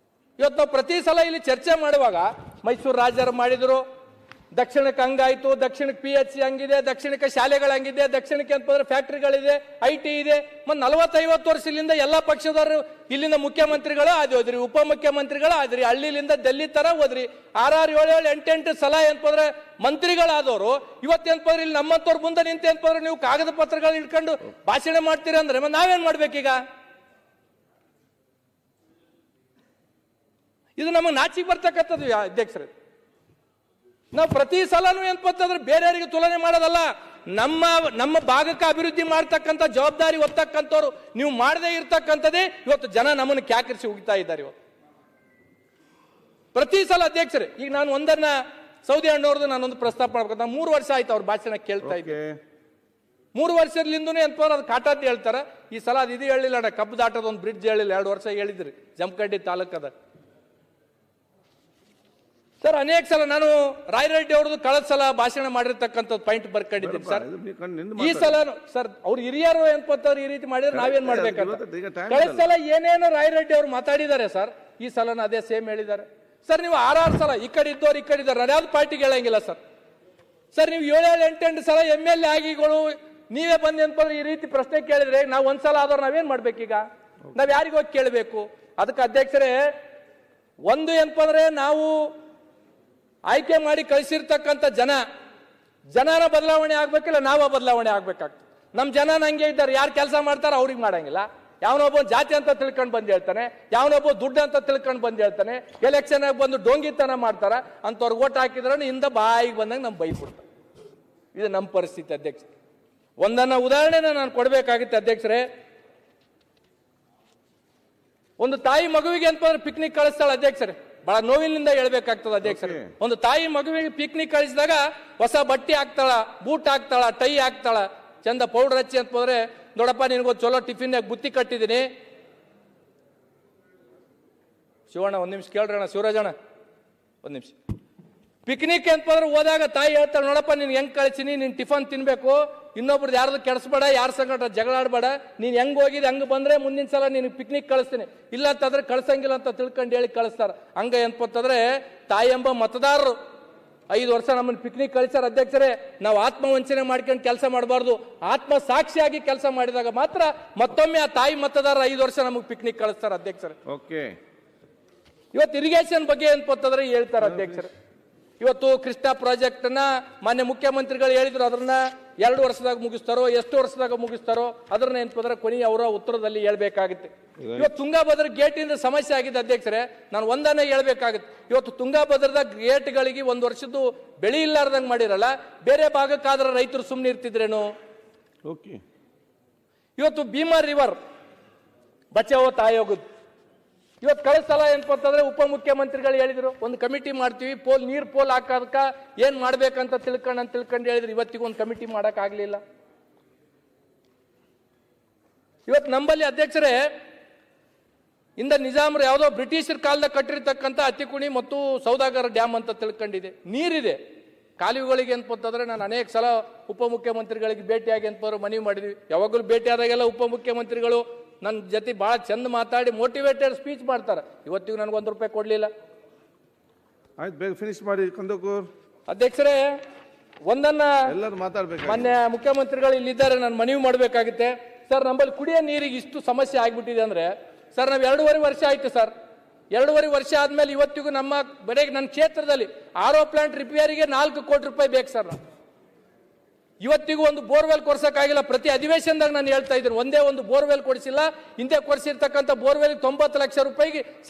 ಇವತ್ತು ನಾವು ಪ್ರತಿ ಸಲ ಇಲ್ಲಿ ಚರ್ಚೆ ಮಾಡುವಾಗ ಮೈಸೂರು ರಾಜರು ಮಾಡಿದ್ರು, ದಕ್ಷಿಣಕ್ಕೆ ಹಂಗಾಯ್ತು, ದಕ್ಷಿಣಕ್ಕೆ PHC ಹಂಗಿದೆ, ದಕ್ಷಿಣಕ್ಕೆ ಶಾಲೆಗಳು ಹಂಗಿದೆ, ದಕ್ಷಿಣಕ್ಕೆ ಅಂತಂದ್ರೆ ಫ್ಯಾಕ್ಟ್ರಿಗಳಿದೆ, IT ಇದೆ. ಮತ್ತೆ 40-50 ವರ್ಷದಿಂದ ಎಲ್ಲ ಪಕ್ಷದವರು ಇಲ್ಲಿಂದ ಮುಖ್ಯಮಂತ್ರಿಗಳು ಆದ್ರಿ, ಉಪಮುಖ್ಯಮಂತ್ರಿಗಳು ಆದ್ರಿ, ಹಳ್ಳಿಲಿಂದ ಡೆಲ್ಲಿ ತರ ಹೋದ್ರಿ, 6 7 8 ಸಲ ಏನಂದ್ರೆ ಮಂತ್ರಿಗಳಾದವರು ಇವತ್ತೇನಪ್ಪ ಇಲ್ಲಿ ನಮ್ಮಂತವ್ರ ಮುಂದೆ ನಿಂತ ಏನಪ್ಪ ನೀವು ಕಾಗದ ಪತ್ರಗಳು ಇಟ್ಕೊಂಡು ಭಾಷಣ ಮಾಡ್ತೀರಿ ಅಂದ್ರೆ ನಾವೇನ್ ಮಾಡ್ಬೇಕೀಗ? ಇದು ನಮಗೆ ನಾಚಿಗೆ ಬರ್ತಕ್ಕಂಥದ್ದು ಅಧ್ಯಕ್ಷರೇ. ನಾವು ಪ್ರತಿ ಸಲನೂ ಏನಪ್ಪಂತಂದ್ರೆ ಬೇರೆಯವರಿಗೆ ತುಲನೆ ಮಾಡೋದಲ್ಲ, ನಮ್ಮ ಭಾಗಕ್ಕೆ ಅಭಿವೃದ್ಧಿ ಮಾಡ್ತಕ್ಕಂಥ ಜವಾಬ್ದಾರಿ ಹೊತ್ತಕ್ಕಂಥವ್ರು ನೀವು ಮಾಡದೇ ಇರ್ತಕ್ಕಂಥದ್ದೇ ಇವತ್ತು ಜನ ನಮ್ಮನ್ನು ಕ್ಯಾಕರಿಸಿ ಹೋಗ್ತಾ ಇದ್ದಾರೆ. ಇವತ್ತು ಪ್ರತಿ ಸಲ ಅಧ್ಯಕ್ಷರೇ, ಈಗ ನಾನು ಒಂದನ್ನ ಸೌದಿ ಹಣ್ಣವ್ರದ್ದು ನಾನೊಂದು ಪ್ರಸ್ತಾಪ ಮಾಡ್ಬೇಕು. 3 ವರ್ಷ ಆಯ್ತು ಅವ್ರ ಭಾಷಣ ಕೇಳ್ತಾ ಇದ್ದೆ. 3 ವರ್ಷದಿಂದನೇ ಏನಪ್ಪ ಅದು ಕಾಟಾದ್ದು ಹೇಳ್ತಾರೆ. ಈ ಸಲ ಅದು ಇದು ಹೇಳಿಲ್ಲ ಅಣ್ಣ, ಕಬ್ಬು ದಾಟದ ಒಂದು ಬ್ರಿಡ್ಜ್ ಹೇಳಿಲ್ಲ, 2 ವರ್ಷ ಹೇಳಿದ್ರಿ ಜಮಖಂಡಿ ತಾಲೂಕದ. ಸರ್ ಅನೇಕ ಸಲ ನಾನು ರಾಯರೆಡ್ಡಿ ಅವ್ರದ್ದು ಕಳೆದ ಸಲ ಭಾಷಣ ಮಾಡಿರ್ತಕ್ಕಂಥದ್ದು ಪಾಯಿಂಟ್ ಬರ್ಕೊಂಡಿದ್ದೀನಿ ಸರ್. ಈ ಸಲ ಸರ್ ಅವ್ರು ಹಿರಿಯರು ಏನ್ಪತ್ತವ್ರು ಈ ರೀತಿ ಮಾಡಿದ್ರೆ ನಾವೇನ್ ಮಾಡ್ಬೇಕಂತ. ಕಳೆದ ಸಲ ಏನೇನೋ ರಾಯರೆಡ್ಡಿ ಅವ್ರು ಮಾತಾಡಿದ್ದಾರೆ ಸರ್, ಈ ಸಲ ಅದೇ ಸೇಮ್ ಹೇಳಿದ್ದಾರೆ ಸರ್. ನೀವು 6 ಸಲ ಈ ಕಡೆ ಇದ್ದವ್ರು ಈ ಕಡೆ ಇದ್ದಾರೆ, ಯಾವ್ದು ಪಾರ್ಟಿಗೆ ಹೇಳಂಗಿಲ್ಲ ಸರ್. ಸರ್ ನೀವು 7-8 ಸಲ MLA ಆಗಿಗಳು ನೀವೇ ಬಂದು ಏನಪ್ಪಂದ್ರೆ ಈ ರೀತಿ ಪ್ರಶ್ನೆ ಕೇಳಿದ್ರೆ ನಾವು ಒಂದ್ಸಲ ಆದವ್ರು ನಾವೇನ್ ಮಾಡ್ಬೇಕೀಗ? ನಾವ್ ಯಾರಿಗ ಹೋಗಿ ಕೇಳಬೇಕು? ಅದಕ್ಕೆ ಅಧ್ಯಕ್ಷರೇ, ಒಂದು ಏನಪ್ಪಂದ್ರೆ ನಾವು ಆಯ್ಕೆ ಮಾಡಿ ಕಳಿಸಿರ್ತಕ್ಕಂಥ ಜನರ ಬದಲಾವಣೆ ಆಗ್ಬೇಕಿಲ್ಲ, ನಾವ ಬದಲಾವಣೆ ಆಗ್ಬೇಕಾಗ್ತದೆ. ನಮ್ಮ ಜನ ಹಂಗೆ ಇದ್ದಾರೆ, ಯಾರು ಕೆಲಸ ಮಾಡ್ತಾರ ಅವ್ರಿಗೆ ಮಾಡಂಗಿಲ್ಲ. ಯಾವನೊಬ್ಬ ಜಾತಿ ಅಂತ ತಿಳ್ಕೊಂಡು ಬಂದು ಹೇಳ್ತಾನೆ, ಯಾವನೊಬ್ಬ ದುಡ್ಡು ಅಂತ ತಿಳ್ಕೊಂಡು ಬಂದು ಹೇಳ್ತಾನೆ, ಎಲೆಕ್ಷನ್ ಬಂದು ಡೋಂಗಿತನ ಮಾಡ್ತಾರ, ಅಂತವ್ರಿಗೆ ಓಟ್ ಹಾಕಿದ್ರೆ ಇಂದ ಬಾಯಿಗೆ ಬಂದಾಗ ನಮ್ ಬೈಬಿಡ್ತಾರೆ. ಇದು ನಮ್ಮ ಪರಿಸ್ಥಿತಿ ಅಧ್ಯಕ್ಷ. ಒಂದನ್ನ ಉದಾಹರಣೆನ ನಾನು ಕೊಡ್ಬೇಕಾಗಿತ್ತು ಅಧ್ಯಕ್ಷರೇ. ಒಂದು ತಾಯಿ ಮಗುವಿಗೆ ಅಂತಂದ್ರೆ ಪಿಕ್ನಿಕ್ ಕಳಿಸ್ತಾಳೆ ಅಧ್ಯಕ್ಷರೇ, ಬಹಳ ನೋವಿನಿಂದ ಹೇಳ್ಬೇಕಾಗ್ತದೆ ಅಧ್ಯಕ್ಷರೇ. ಒಂದು ತಾಯಿ ಮಗುವಿಗೆ ಪಿಕ್ನಿಕ್ ಕಳಿಸಿದಾಗ ಹೊಸ ಬಟ್ಟೆ ಹಾಕ್ತಾಳ, ಬೂಟ್ ಹಾಕ್ತಾಳ, ಟೈ ಹಾಕ್ತಾಳ, ಚಂದ ಪೌಡರ್ ಹಚ್ಚಿ ಅಂತಂದ್ರೆ ನೋಡಪ್ಪ ನಿನಗೊಂದು ಚಲೋ ಟಿಫಿನ್ ಬುತ್ತಿ ಕಟ್ಟಿದ್ದೀನಿ. ಶಿವಣ್ಣ ಒಂದ್ ನಿಮಿಷ ಕೇಳ್ರಣ್ಣ, ಶಿವರಾಜಣ್ಣ ಒಂದ್ ನಿಮಿಷ. ಪಿಕ್ನಿಕ್ ಅಂತಂದ್ರೆ ಹೋದಾಗ ತಾಯಿ ಹೇಳ್ತಾಳೆ, ನೋಡಪ್ಪ ನೀನ್ ಹೆಂಗ್ ಕಳಿಸಿನಿ, ನೀನ್ ಟಿಫನ್ ತಿನ್ಬೇಕು, ಇನ್ನೊಬ್ರದ್ದು ಯಾರ್ದು ಕೆಡಿಸ್ಬೇಡ, ಯಾರ ಸಂಗಟ ಜಗಳಾಡ್ಬೇಡ, ನೀನ್ ಹೆಂಗ್ ಹೋಗಿದ್ ಹಂಗ ಬಂದ್ರೆ ಮುಂದಿನ ಸಲ ನೀನು ಪಿಕ್ನಿಕ್ ಕಳಿಸ್ತೀನಿ, ಇಲ್ಲ ಅಂತಂದ್ರೆ ಕಳ್ಸಂಗಿಲ್ಲ ಅಂತ ತಿಳ್ಕೊಂಡು ಹೇಳಿ ಕಳಿಸ್ತಾರ. ಹಂಗ ಏನಪ್ಪಂತಂದ್ರೆ ತಾಯಿ ಎಂಬ ಮತದಾರರು 5 ವರ್ಷ ನಮ್ಮನ್ನು ಪಿಕ್ನಿಕ್ ಕಳಿಸ್ತಾರ ಅಧ್ಯಕ್ಷರೇ. ನಾವು ಆತ್ಮವಂಚನೆ ಮಾಡ್ಕೊಂಡು ಕೆಲಸ ಮಾಡಬಾರ್ದು, ಆತ್ಮ ಸಾಕ್ಷಿಯಾಗಿ ಕೆಲಸ ಮಾಡಿದಾಗ ಮಾತ್ರ ಮತ್ತೊಮ್ಮೆ ಆ ತಾಯಿ ಮತದಾರ 5 ವರ್ಷ ನಮಗೆ ಪಿಕ್ನಿಕ್ ಕಳಿಸ್ತಾರ ಅಧ್ಯಕ್ಷರೇ. ಇವತ್ತು ಇರಿಗೇಷನ್ ಬಗ್ಗೆ ಏನಪ್ಪಂತಂದ್ರೆ ಹೇಳ್ತಾರ ಅಧ್ಯಕ್ಷರೇ. ಇವತ್ತು ಕೃಷ್ಣಾ ಪ್ರಾಜೆಕ್ಟ್ ನ ಮಾನ್ಯ ಮುಖ್ಯಮಂತ್ರಿಗಳು ಹೇಳಿದ್ರು, ಅದನ್ನ 2 ವರ್ಷದಾಗ ಮುಗಿಸ್ತಾರೋ ಎಷ್ಟು ವರ್ಷದಾಗ ಮುಗಿಸ್ತಾರೋ ಅದನ್ನ ಏನಪ್ಪಂದ್ರೆ ಕೊನೆಯ ಅವರ ಉತ್ತರದಲ್ಲಿ ಹೇಳ್ಬೇಕಾಗುತ್ತೆ. ಇವತ್ತು ತುಂಗಾಭದ್ರಾ ಗೇಟ್ ಇಂದ ಸಮಸ್ಯೆ ಆಗಿದೆ ಅಧ್ಯಕ್ಷರೇ. ನಾನು ಒಂದನ್ನೇ ಹೇಳ್ಬೇಕಾಗುತ್ತೆ, ಇವತ್ತು ತುಂಗಾಭದ್ರದ ಗೇಟ್ಗಳಿಗೆ 1 ವರ್ಷದ್ದು ಬೆಳೆ ಇಲ್ಲಾರ್ದಂಗೆ ಮಾಡಿರಲ್ಲ, ಬೇರೆ ಭಾಗಕ್ಕಾದ್ರೆ ರೈತರು ಸುಮ್ಮನೆ ಇರ್ತಿದ್ರೇನು? ಇವತ್ತು ಭೀಮಾ ರಿವರ್ ಬಚಾವೋ ಆಯೋಗದ್ದು ಇವತ್ತು ಕಳೆದ ಸಲ ಏನಪ್ಪಂತಂದ್ರೆ ಉಪಮುಖ್ಯಮಂತ್ರಿಗಳು ಹೇಳಿದ್ರು, ಒಂದು ಕಮಿಟಿ ಮಾಡ್ತೀವಿ, ನೀರ್ ಪೋಲ್ ಹಾಕೋದಕ್ಕ ಏನ್ ಮಾಡ್ಬೇಕಂತ ತಿಳ್ಕೊಂಡು ಹೇಳಿದ್ರು. ಇವತ್ತಿಗೂ ಒಂದು ಕಮಿಟಿ ಮಾಡಕ್ ಆಗ್ಲಿಲ್ಲ. ಇವತ್ತು ನಂಬಲ್ಲಿ ಅಧ್ಯಕ್ಷರೇ ನಿಜಾಮರು ಯಾವುದೋ ಬ್ರಿಟಿಷರ್ ಕಾಲದಾಗ ಕಟ್ಟಿರ್ತಕ್ಕಂಥ ಅತ್ತಿಕುಣಿ ಮತ್ತು ಸೌದಾಗರ ಡ್ಯಾಮ್ ಅಂತ ತಿಳ್ಕೊಂಡಿದೆ, ನೀರಿದೆ ಕಾಲುವೆಗಳಿಗೆ ಅಂತಂದ್ರೆ. ನಾನು ಅನೇಕ ಸಲ ಉಪಮುಖ್ಯಮಂತ್ರಿಗಳಿಗೆ ಭೇಟಿಯಾಗಿ ಅಂತವ್ರು ಮನವಿ ಮಾಡಿದ್ವಿ. ಯಾವಾಗಲೂ ಭೇಟಿ ಆದಾಗೆಲ್ಲ ಉಪಮುಖ್ಯಮಂತ್ರಿಗಳು ನನ್ನ ಜೊತೆ ಬಹಳ ಚಂದ ಮಾತಾಡಿ ಮೋಟಿವೇಟೆಡ್ ಸ್ಪೀಚ್ ಮಾಡ್ತಾರೆ. ಇವತ್ತಿಗೂ ನನಗೆ ₹1 ಕೊಡ್ಲಿಲ್ಲ. ಆಯ್ತು, ಬೇಗ ಫಿನಿಶ್ ಮಾಡಿ ಕಂದಕೂರ್. ಅಧ್ಯಕ್ಷರೇ, ಒಂದನ್ನ ಎಲ್ಲರೂ ಮಾತಾಡ್ಬೇಕು. ಮಾನ್ಯ ಮುಖ್ಯಮಂತ್ರಿಗಳು ಇಲ್ಲಿದ್ದಾರೆ, ನಾನು ಮನವಿ ಮಾಡಬೇಕಾಗುತ್ತೆ ಸರ್. ನಮ್ಮಲ್ಲಿ ಕುಡಿಯೋ ನೀರಿಗೆ ಇಷ್ಟು ಸಮಸ್ಯೆ ಆಗ್ಬಿಟ್ಟಿದೆ ಅಂದ್ರೆ ಸರ್, ನಾವು 2.5 ವರ್ಷ ಆಯ್ತು ಸರ್. 2.5 ವರ್ಷ ಆದ್ಮೇಲೆ ಇವತ್ತಿಗೂ ನಮ್ಮ ಬರೀ ನನ್ನ ಕ್ಷೇತ್ರದಲ್ಲಿ RO ಪ್ಲಾಂಟ್ ರಿಪೇರಿಗೆ ₹4 ಕೋಟಿ ಬೇಕು ಸರ್. ಇವತ್ತಿಗೂ ಒಂದು ಬೋರ್ವೆಲ್ ಕೊಡ್ಸಕ್ಕಾಗಿಲ್ಲ. ಪ್ರತಿ ಅಧಿವೇಶನದಾಗ ನಾನು ಹೇಳ್ತಾ ಇದ್ದೀನಿ, ಒಂದೇ ಒಂದು ಬೋರ್ವೆಲ್ ಕೊಡಿಸಿಲ್ಲ. ಹಿಂದೆ ಕೊಡಿಸಿರ್ತಕ್ಕಂಥ ಬೋರ್ವೆಲ್ ₹90 ಲಕ್ಷ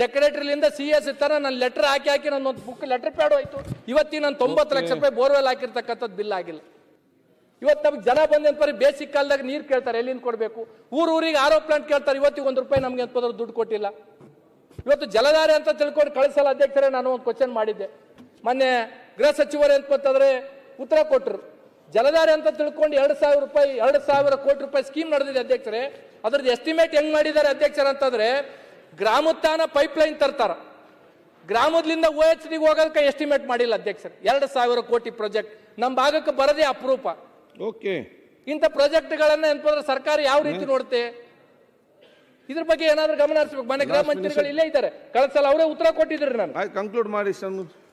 ಸೆಕ್ರೆಟರಿಲಿಂದ CS ತರ ನಾನು ಲೆಟರ್ ಹಾಕಿ ನನ್ನ ಒಂದು ಬುಕ್ ಲೆಟರ್ ಪ್ಯಾಡ್ ಹೋಯ್ತು. ಇವತ್ತಿಗೆ ನಾನು ₹90 ಲಕ್ಷ ಬೋರ್ವೆಲ್ ಹಾಕಿರ್ತಕ್ಕಂಥದ್ದು ಬಿಲ್ ಆಗಿಲ್ಲ. ಇವತ್ತು ನಮ್ಗೆ ಜನ ಬಂದ ಬೇಸಿಕ್ ಕಾಲದಾಗ ನೀರು ಕೇಳ್ತಾರೆ, ಎಲ್ಲಿಂದ ಕೊಡಬೇಕು? ಊರಿಗೆ RO ಪ್ಲಾಂಟ್ ಕೇಳ್ತಾರೆ, ಇವತ್ತಿಗೆ ₹1 ನಮ್ಗೆ ಅಂತಂದ್ರೆ ದುಡ್ಡು ಕೊಟ್ಟಿಲ್ಲ. ಇವತ್ತು ಜಲಧಾರೆ ಅಂತ ತಿಳ್ಕೊಂಡು ಕಳಿಸಲ್ಲ ಅಧ್ಯಕ್ಷರೇ. ನಾನು ಒಂದು ಕ್ವಶನ್ ಮಾಡಿದ್ದೆ, ಮೊನ್ನೆ ಗೃಹ ಸಚಿವರು ಅಂತಂದ್ರೆ ಉತ್ತರ ಕೊಟ್ಟರು. ಜಲಧಾರೆ ಅಂತ ತಿಳ್ಕೊಂಡು ₹2,000 ಕೋಟಿ ಸ್ಕೀಮ್ ನಡೆದಿದೆ ಅಧ್ಯಕ್ಷರೇ. ಅದ್ರದ್ದು ಎಸ್ಟಿಮೇಟ್ ಹೆಂಗ್ ಮಾಡಿದ್ದಾರೆ ಅಧ್ಯಕ್ಷರ ಅಂತಂದ್ರೆ, ಗ್ರಾಮೋತ್ಥಾನ ಪೈಪ್ ಲೈನ್ ತರ್ತಾರ, ಗ್ರಾಮದಿಂದ OHD ಹೋಗೋದಕ್ಕೆ ಎಸ್ಟಿಮೇಟ್ ಮಾಡಿಲ್ಲ ಅಧ್ಯಕ್ಷರೇ. ₹2,000 ಕೋಟಿ ಪ್ರಾಜೆಕ್ಟ್ ನಮ್ಮ ಭಾಗಕ್ಕೆ ಬರದೇ ಅಪರೂಪ. ಇಂಥ ಪ್ರಾಜೆಕ್ಟ್ಗಳನ್ನ ಏನಂದ್ರೆ ಸರ್ಕಾರ ಯಾವ ರೀತಿ ನೋಡುತ್ತೆ? ಇದ್ರ ಬಗ್ಗೆ ಏನಾದ್ರೂ ಗಮನ ಹರಿಸಬೇಕು. ಮನೆ ಗೃಹ ಮಂತ್ರಿಗಳು ಇಲ್ಲೇ ಇದ್ದಾರೆ, ಕಳೆದ ಸಲ ಅವರೇ ಉತ್ತರ ಕೊಟ್ಟಿದ್ರು. ನಾನು ಕನ್ಕ್ಲೂಡ್ ಮಾಡಿ.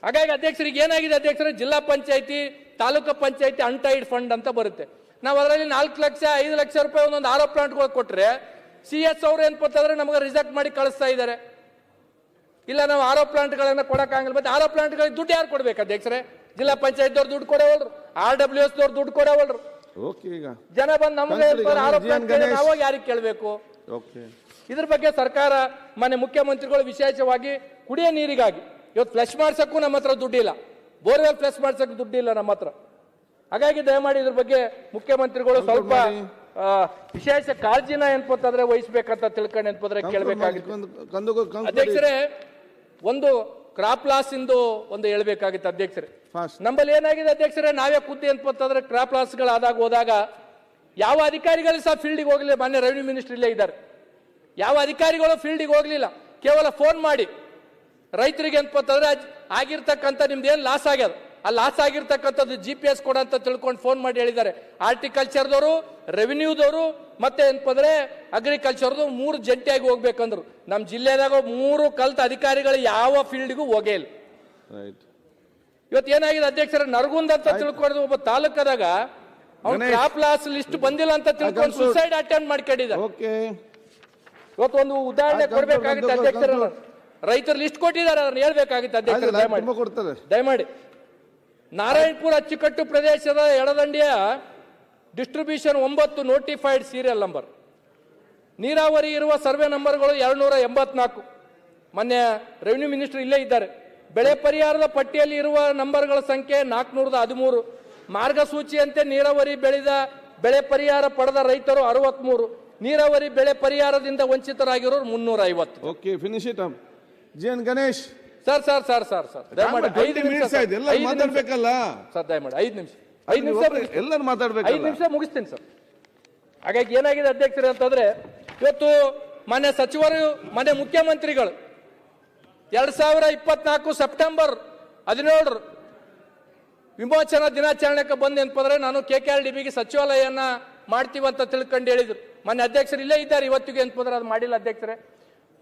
ಹಾಗಾಗಿ ಅಧ್ಯಕ್ಷರಿಗೆ ಏನಾಗಿದೆ ಅಧ್ಯಕ್ಷರೇ, ಜಿಲ್ಲಾ ಪಂಚಾಯತಿ, ತಾಲೂಕು ಪಂಚಾಯತಿ ಅನ್ಟೈಡ್ ಫಂಡ್ ಅಂತ ಬರುತ್ತೆ. ನಾವು ಅದರಲ್ಲಿ 4 ಲಕ್ಷ 5 ಲಕ್ಷ ರೂಪಾಯಿ ಒಂದೊಂದು RO ಪ್ಲಾಂಟ್ಗಳು ಕೊಟ್ರೆ CS ಅವ್ರು ಏನ್ಪಂತಂದ್ರೆ ನಮಗೆ ರಿಜೆಕ್ಟ್ ಮಾಡಿ ಕಳಿಸ್ತಾ ಇದ್ದಾರೆ. ಇಲ್ಲ ನಾವು RO ಪ್ಲಾಂಟ್ಗಳನ್ನ ಕೊಡಕ್ಕಾಗಲ್ಲ. ಮತ್ತೆ RO ಪ್ಲಾಂಟ್ಗಳಿಗೆ ದುಡ್ಡು ಯಾರು ಕೊಡ್ಬೇಕು ಅಧ್ಯಕ್ಷರೇ? ಜಿಲ್ಲಾ ಪಂಚಾಯತ್ ದವ್ರು ದುಡ್ಡು ಕೊಡೋವಲ್ರು, RWS ದವ್ರು ದುಡ್ಡು ಕೊಡೋವಲ್ರು. ಜನ ಬಂದು ನಮಗೆ RO ಪ್ಲಾಂಟ್ ನಾವಾಗ ಯಾರಿಗೆ ಕೇಳಬೇಕು? ಇದ್ರ ಬಗ್ಗೆ ಸರ್ಕಾರ ಮಾನ್ಯ ಮುಖ್ಯಮಂತ್ರಿಗಳು ವಿಶೇಷವಾಗಿ ಕುಡಿಯೋ ನೀರಿಗಾಗಿ ಇವತ್ತು ಫ್ಲಶ್ ಮಾಡ್ಸಕ್ಕೂ ನಮ್ಮ ಹತ್ರ ದುಡ್ಡಿಲ್ಲ, ಬೋರ್ವೆಲ್ ಫ್ಲಶ್ ಮಾಡ್ಸಕ್ಕೆ ದುಡ್ಡಿಲ್ಲ ನಮ್ಮ ಹತ್ರ. ಹಾಗಾಗಿ ದಯಮಾಡಿ ಇದ್ರ ಬಗ್ಗೆ ಮುಖ್ಯಮಂತ್ರಿಗಳು ಸ್ವಲ್ಪ ವಿಶೇಷ ಕಾಳಜಿನ ಏನ್ಪಂತಂದ್ರೆ ವಹಿಸ್ಬೇಕಂತ ತಿಳ್ಕೊಂಡು ಏನ್ಪಂದ್ರೆ ಕೇಳಬೇಕಾಗಿತ್ತು. ಅಧ್ಯಕ್ಷರೇ, ಒಂದು ಕ್ರಾಪ್ ಲಾಸ್ ಇಂದು ಒಂದು ಹೇಳ್ಬೇಕಾಗಿತ್ತು ಅಧ್ಯಕ್ಷರೇ. ನಮ್ಮಲ್ಲಿ ಏನಾಗಿದೆ ಅಧ್ಯಕ್ಷರೇ, ನಾವೇ ಖುದ್ದು ಏನ್ಪಂತಂದ್ರೆ ಕ್ರಾಪ್ ಲಾಸ್ಗಳು ಆದಾಗ ಹೋದಾಗ ಯಾವ ಅಧಿಕಾರಿಗಳು ಸಹ ಫೀಲ್ಡಿಗೆ ಹೋಗ್ಲಿಲ್ಲ. ಮಾನ್ಯ ರೆವಿನ್ಯೂ ಮಿನಿಸ್ಟರ್ ಇಲ್ಲೇ ಇದ್ದಾರೆ. ಯಾವ ಅಧಿಕಾರಿಗಳು ಫೀಲ್ಡಿಗೆ ಹೋಗ್ಲಿಲ್ಲ, ಕೇವಲ ಫೋನ್ ಮಾಡಿ ರೈತರಿಗೆ ಏನ್ಪಂತಂದ್ರೆ ಆಗಿರ್ತಕ್ಕಂಥ ನಿಮ್ದು ಏನು ಲಾಸ್ ಆಗ್ಯದ ಆ ಲಾಸ್ ಆಗಿರ್ತಕ್ಕಂಥದ್ದು GPS ಕೊಡ ಅಂತ ತಿಳ್ಕೊಂಡು ಫೋನ್ ಮಾಡಿ ಹೇಳಿದ್ದಾರೆ. ಹಾರ್ಟಿಕಲ್ಚರ್ದವರು, ರೆವಿನ್ಯೂದವರು ಮತ್ತೆ ಏನಪ್ಪಂದ್ರೆ ಅಗ್ರಿಕಲ್ಚರ್ದು 3 ಜಂಟಿಯಾಗಿ ಹೋಗ್ಬೇಕಂದ್ರು. ನಮ್ಮ ಜಿಲ್ಲೆದಾಗ 3 ಕಲ್ತ ಅಧಿಕಾರಿಗಳು ಯಾವ ಫೀಲ್ಡ್ಗೂ ಹೋಗೇ ಇಲ್ಲ. ಇವತ್ತು ಏನಾಗಿದೆ ಅಧ್ಯಕ್ಷರ, ನರಗುಂದ್ ಅಂತ ತಿಳ್ಕೊಂಡು ಒಬ್ಬ ತಾಲೂಕದಾಗ ಅವ್ನು ಕ್ರಾಪ್ ಲಾಸ್ ಲಿಸ್ಟ್ ಬಂದಿಲ್ಲ ಅಂತ ತಿಳ್ಕೊಂಡು ಸುಸೈಡ್ ಅಟೆಂಪ್ಟ್ ಮಾಡ್ಕೊಂಡಿದ್ದಾರೆ. ಇವತ್ತು ಒಂದು ಉದಾಹರಣೆ ಕೊಡ್ಬೇಕಾಗಿತ್ತು ಅಧ್ಯಕ್ಷರ, ರೈತರು ಲಿಸ್ಟ್ ಕೊಟ್ಟಿದ್ದಾರೆ, ಅದನ್ನ ಹೇಳ್ಬೇಕಾಗಿತ್ತು ಅಧ್ಯಕ್ಷರ. ದಯಮಾಡಿ ನಾರಾಯಣಪುರ ಅಚ್ಚುಕಟ್ಟು ಪ್ರದೇಶದ ಎಡದಂಡಿಯ ಡಿಸ್ಟ್ರಿಬ್ಯೂಷನ್ 9 ನೋಟಿಫೈಡ್ ಸೀರಿಯಲ್ ನಂಬರ್, ನೀರಾವರಿ ಇರುವ ಸರ್ವೆ ನಂಬರ್ಗಳು 284. ಮೊನ್ನೆ ರೆವಿನ್ಯೂ ಮಿನಿಸ್ಟರ್ ಇಲ್ಲೇ ಇದ್ದಾರೆ. ಬೆಳೆ ಪರಿಹಾರದ ಪಟ್ಟಿಯಲ್ಲಿ ಇರುವ ನಂಬರ್ಗಳ ಸಂಖ್ಯೆ 413. ಮಾರ್ಗಸೂಚಿಯಂತೆ ನೀರಾವರಿ ಬೆಳೆ ಪರಿಹಾರ ಪಡೆದ ರೈತರು 63, ನೀರಾವರಿ ಬೆಳೆ ಪರಿಹಾರದಿಂದ ವಂಚಿತರಾಗಿರೋರು 350. Okay, finish it up. G N. Ganesh sir ದಯಮಾಡಿ 5 ನಿಮಿಷ ಮಾತಾಡ್ಬೇಕಲ್ಲ ಸರ್, ದಯಮಾಡಿ 5 ನಿಮಿಷ ಮುಗಿಸ್ತೀನಿ ಸರ್. ಹಾಗಾಗಿ ಏನಾಗಿದೆ ಅಧ್ಯಕ್ಷರೇ ಅಂತಂದ್ರೆ, ಇವತ್ತು ಮಾನ್ಯ ಸಚಿವರು, ಮಾನ್ಯ ಮುಖ್ಯಮಂತ್ರಿಗಳು 2024 ಸೆಪ್ಟೆಂಬರ್ 17 ವಿಮೋಚನಾ ದಿನಾಚರಣೆಗೆ ಬಂದು ಏನಪ್ಪಂದ್ರೆ ನಾನು KKRDBಗೆ ಸಚಿವಾಲಯನ ಮಾಡ್ತೀವಂತ ತಿಳ್ಕೊಂಡು ಹೇಳಿದ್ರು. ಮಾನ್ಯ ಅಧ್ಯಕ್ಷರು ಇಲ್ಲೇ ಇದ್ದಾರೆ, ಇವತ್ತಿಗೆ ಏನಪ್ಪಂದ್ರೆ ಅದು ಮಾಡಿಲ್ಲ ಅಧ್ಯಕ್ಷರೇ.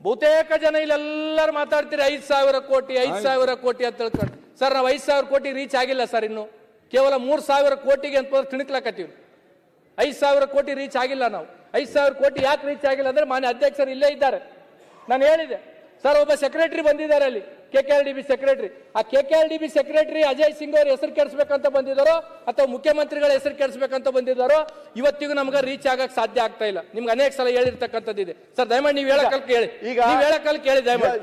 ಬಹುತೇಕ ಜನ ಇಲ್ಲೆಲ್ಲರೂ ಮಾತಾಡ್ತೀರಿ 5,000 ಕೋಟಿ 5,000 ಕೋಟಿ ಅಂತ ತಿಳ್ಕೊಂಡು. ಸರ್, ನಾವು 5,000 ಕೋಟಿ ರೀಚ್ ಆಗಿಲ್ಲ ಸರ್. ಇನ್ನು ಕೇವಲ 3,000 ಕೋಟಿಗೆ ಅಂತ ತಿಣಕ್ಲಾಕತ್ತೀವಿ. 5,000 ಕೋಟಿ ರೀಚ್ ಆಗಿಲ್ಲ. ನಾವು 5,000 ಕೋಟಿ ಯಾಕೆ ರೀಚ್ ಆಗಿಲ್ಲ ಅಂದ್ರೆ ಮಾನ್ಯ ಅಧ್ಯಕ್ಷರು ಇಲ್ಲೇ ಇದ್ದಾರೆ. ನಾನು ಹೇಳಿದೆ ಸರ್, ಒಬ್ಬ ಸೆಕ್ರೆಟರಿ ಬಂದಿದ್ದಾರೆ ಅಲ್ಲಿ, KKRDB ಸೆಕ್ರೆಟರಿ. ಆ KKRDB ಸೆಕ್ರೆಟರಿ ಅಜಯ್ ಸಿಂಗ್ ಅವ್ರ ಹೆಸರು ಕೆಡಿಸ್ಬೇಕಂತ ಬಂದಿದ್ದಾರೋ ಅಥವಾ ಮುಖ್ಯಮಂತ್ರಿಗಳ ಹೆಸರು ಕೆಡಿಸ್ಬೇಕಂತ ಬಂದಿದ್ದಾರೋ ಇವತ್ತಿಗೂ ನಮ್ಗೆ ರೀಚ್ ಆಗಕ್ ಸಾಧ್ಯ ಆಗ್ತಾ ಇಲ್ಲ. ನಿಮ್ಗೆ ಅನೇಕ ಸಲ ಹೇಳಿರ್ತಕ್ಕಂಥದ್ದು ಇದೆ ಸರ್. ದಯಮಾಡಿ ನೀವು ಹೇಳಕಲ್ಕ ಹೇಳಿ, ನೀವು ಹೇಳಕಲ್ಕ ಹೇಳಿ ದಯಮಾಡಿ.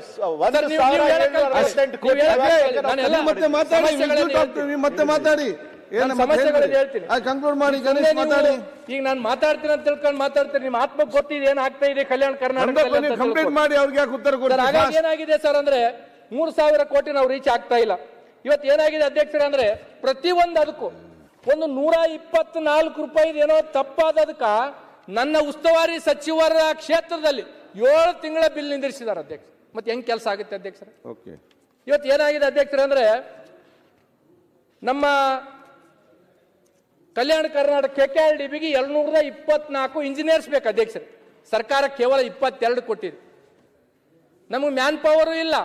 ಮತ್ತೆ ಮಾತಾಡಿ, ಕನ್ಕ್ಲೂಡ್ ಮಾಡಿ. ಈಗ ನಾನು ಮಾತಾಡ್ತೀನಿ ಅಂತ ತಿಳ್ಕೊಂಡು ಮಾತಾಡ್ತೀನಿ. ನಿಮ್ಮ ಆತ್ಮ ಗೊತ್ತಿದೆ ಏನ್ ಆಗ್ತಾ ಇದೆ ಕಲ್ಯಾಣ ಕರ್ನಾಟಕ ಕಂಪ್ಲೀಟ್ ಮಾಡಿ. ಅವ್ರಿಗೆ ಯಾಕೆ ಉತ್ತರ ಕೊಡ್ತಾರೆ? ಏನಾಗಿದೆ ಸರ್ ಅಂದ್ರೆ 3,000 ಕೋಟಿ ನಾವು ರೀಚ್ ಆಗ್ತಾ ಇಲ್ಲ. ಇವತ್ತು ಏನಾಗಿದೆ ಅಧ್ಯಕ್ಷರ ಅಂದ್ರೆ ಪ್ರತಿಯೊಂದು ಅದಕ್ಕೂ ಒಂದು 124 ರೂಪಾಯಿ ಏನೋ ತಪ್ಪಾದದಕ್ಕ ನನ್ನ ಉಸ್ತುವಾರಿ ಸಚಿವರ ಕ್ಷೇತ್ರದಲ್ಲಿ 7 ತಿಂಗಳ ಬಿಲ್ ನಿಂದಿರಿಸಿದ್ದಾರೆ ಅಧ್ಯಕ್ಷ. ಮತ್ತೆ ಹೆಂಗ್ ಕೆಲಸ ಆಗುತ್ತೆ ಅಧ್ಯಕ್ಷರ? ಇವತ್ತು ಏನಾಗಿದೆ ಅಧ್ಯಕ್ಷರ ಅಂದ್ರೆ ನಮ್ಮ ಕಲ್ಯಾಣ ಕರ್ನಾಟಕ KKRDBಗೆ 224 ಇಂಜಿನಿಯರ್ಸ್ ಬೇಕು ಅಧ್ಯಕ್ಷರ. ಸರ್ಕಾರ ಕೇವಲ 22 ಕೊಟ್ಟಿದೆ. ನಮಗೆ ಮ್ಯಾನ್ ಪವರ್ ಇಲ್ಲ,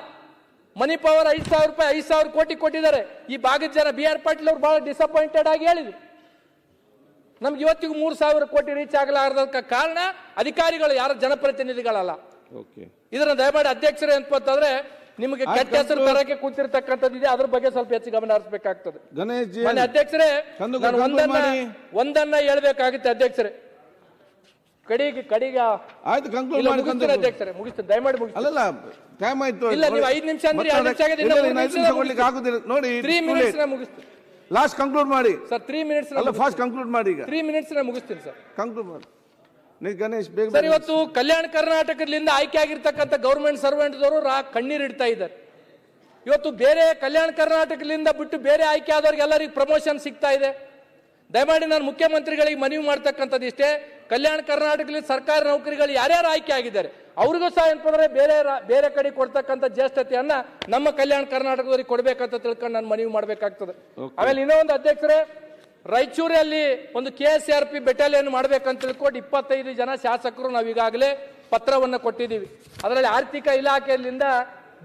ಮನಿ ಪವರ್ 5,000 ರೂಪಾಯಿ 5,000 ಕೋಟಿ ಕೊಟ್ಟಿದ್ದಾರೆ. ಈ ಭಾಗದ ಜನ BR ಪಾಟೀಲ್ ಅವರು ಬಹಳ ಡಿಸಪಾಯಿಂಟೆಡ್ ಆಗಿ ಹೇಳಿದ್ರು, ನಮ್ಗೆ ಇವತ್ತಿಗೂ 3,000 ಕೋಟಿ ರೀಚ್ ಆಗಲಾರ್ದಕ್ಕೆ ಕಾರಣ ಅಧಿಕಾರಿಗಳು, ಯಾರ ಜನಪ್ರತಿನಿಧಿಗಳಲ್ಲ. ಇದನ್ನ ದಯಮಾಡಿ ಅಧ್ಯಕ್ಷರೇ ಅಂತಂದ್ರೆ ನಿಮಗೆ ಕೆಟ್ಟ ಹೆಸರು ತರಕ್ಕೆ ಕೂತಿರ್ತಕ್ಕಂಥದ್ದು ಇದೆ, ಅದ್ರ ಬಗ್ಗೆ ಸ್ವಲ್ಪ ಹೆಚ್ಚು ಗಮನ ಹರಿಸಬೇಕಾಗ್ತದೆ. ಅಧ್ಯಕ್ಷರೇ, ಒಂದನ್ನ ಹೇಳ್ಬೇಕಾಗುತ್ತೆ ಅಧ್ಯಕ್ಷರೇ. ಕಡಿಗ ಅಧ್ಯಕ್ಷರೇ ಮುಗಿಸ್ತೀನಿ, ದಯಮಾಡಿ ಮುಗಿಸ್ತೀನಿ. ಇಲ್ಲ, ನೀವು 5 ನಿಮಿಷ ಅಂದ್ರೆ 2 ನಿಮಿಷ ನೋಡಿ, 3 ಮಿನಿಟ್ಸ್ ಮುಗಿಸ್ತೀನಿ. ಲಾಸ್ಟ್ ಕನ್ಕ್ಲೂಡ್ ಮಾಡಿ ಸರ್. 3 ಮಿನಿಟ್ಸ್ ಫಾಸ್ಟ್ ಕನ್ಕ್ಲೂಡ್ ಮಾಡಿ. ಈಗ 3 ಮಿನಿಟ್ಸ್ ಮುಗಿಸ್ತೀನಿ ಸರ್. ಕನ್ಕ್ಲೂಡ್ ಮಾಡಿ ಗಣೇಶ್ ಬೇಗ. ಸರ್, ಇವತ್ತು ಕಲ್ಯಾಣ ಕರ್ನಾಟಕದಿಂದ ಆಯ್ಕೆ ಆಗಿರ್ತಕ್ಕಂಥ ಗೌರ್ಮೆಂಟ್ ಸರ್ವೆಂಟ್ದವರು ಕಣ್ಣೀರಿಡ್ತಾ ಇದ್ದಾರೆ. ಇವತ್ತು ಬೇರೆ ಕಲ್ಯಾಣ ಕರ್ನಾಟಕದಿಂದ ಬಿಟ್ಟು ಬೇರೆ ಆಯ್ಕೆ ಆದವ್ರಿಗೆ ಎಲ್ಲರಿಗೂ ಪ್ರಮೋಷನ್ ಸಿಗ್ತಾ ಇದೆ. ದಯಮಾಡಿ ನಾನು ಮುಖ್ಯಮಂತ್ರಿಗಳಿಗೆ ಮನವಿ ಮಾಡ್ತಕ್ಕಂಥದ್ದು ಇಷ್ಟೇ, ಕಲ್ಯಾಣ ಕರ್ನಾಟಕದಲ್ಲಿ ಸರ್ಕಾರಿ ನೌಕರಿಗಳು ಯಾರ್ಯಾರು ಆಯ್ಕೆ ಆಗಿದ್ದಾರೆ ಅವ್ರಿಗೂ ಸಹ ಏನಂದ್ರೆ ಬೇರೆ ಕಡೆ ಕೊಡ್ತಕ್ಕಂಥ ಜ್ಯೇಷ್ಠತೆಯನ್ನ ನಮ್ಮ ಕಲ್ಯಾಣ ಕರ್ನಾಟಕದವರಿಗೆ ಕೊಡ್ಬೇಕಂತ ತಿಳ್ಕೊಂಡು ನಾನು ಮನವಿ ಮಾಡ್ಬೇಕಾಗ್ತದೆ. ಆಮೇಲೆ ಇನ್ನೂ ಒಂದು ಅಧ್ಯಕ್ಷರೇ, ರಾಯಚೂರಲ್ಲಿ ಒಂದು KSRP ಬೆಟಾಲಿಯನ್ ಮಾಡ್ಬೇಕಂತ ತಿಳ್ಕೊಂಡು 25 ಜನ ಶಾಸಕರು ನಾವು ಈಗಾಗಲೇ ಪತ್ರವನ್ನು ಕೊಟ್ಟಿದ್ದೀವಿ. ಅದರಲ್ಲಿ ಆರ್ಥಿಕ ಇಲಾಖೆಯಿಂದ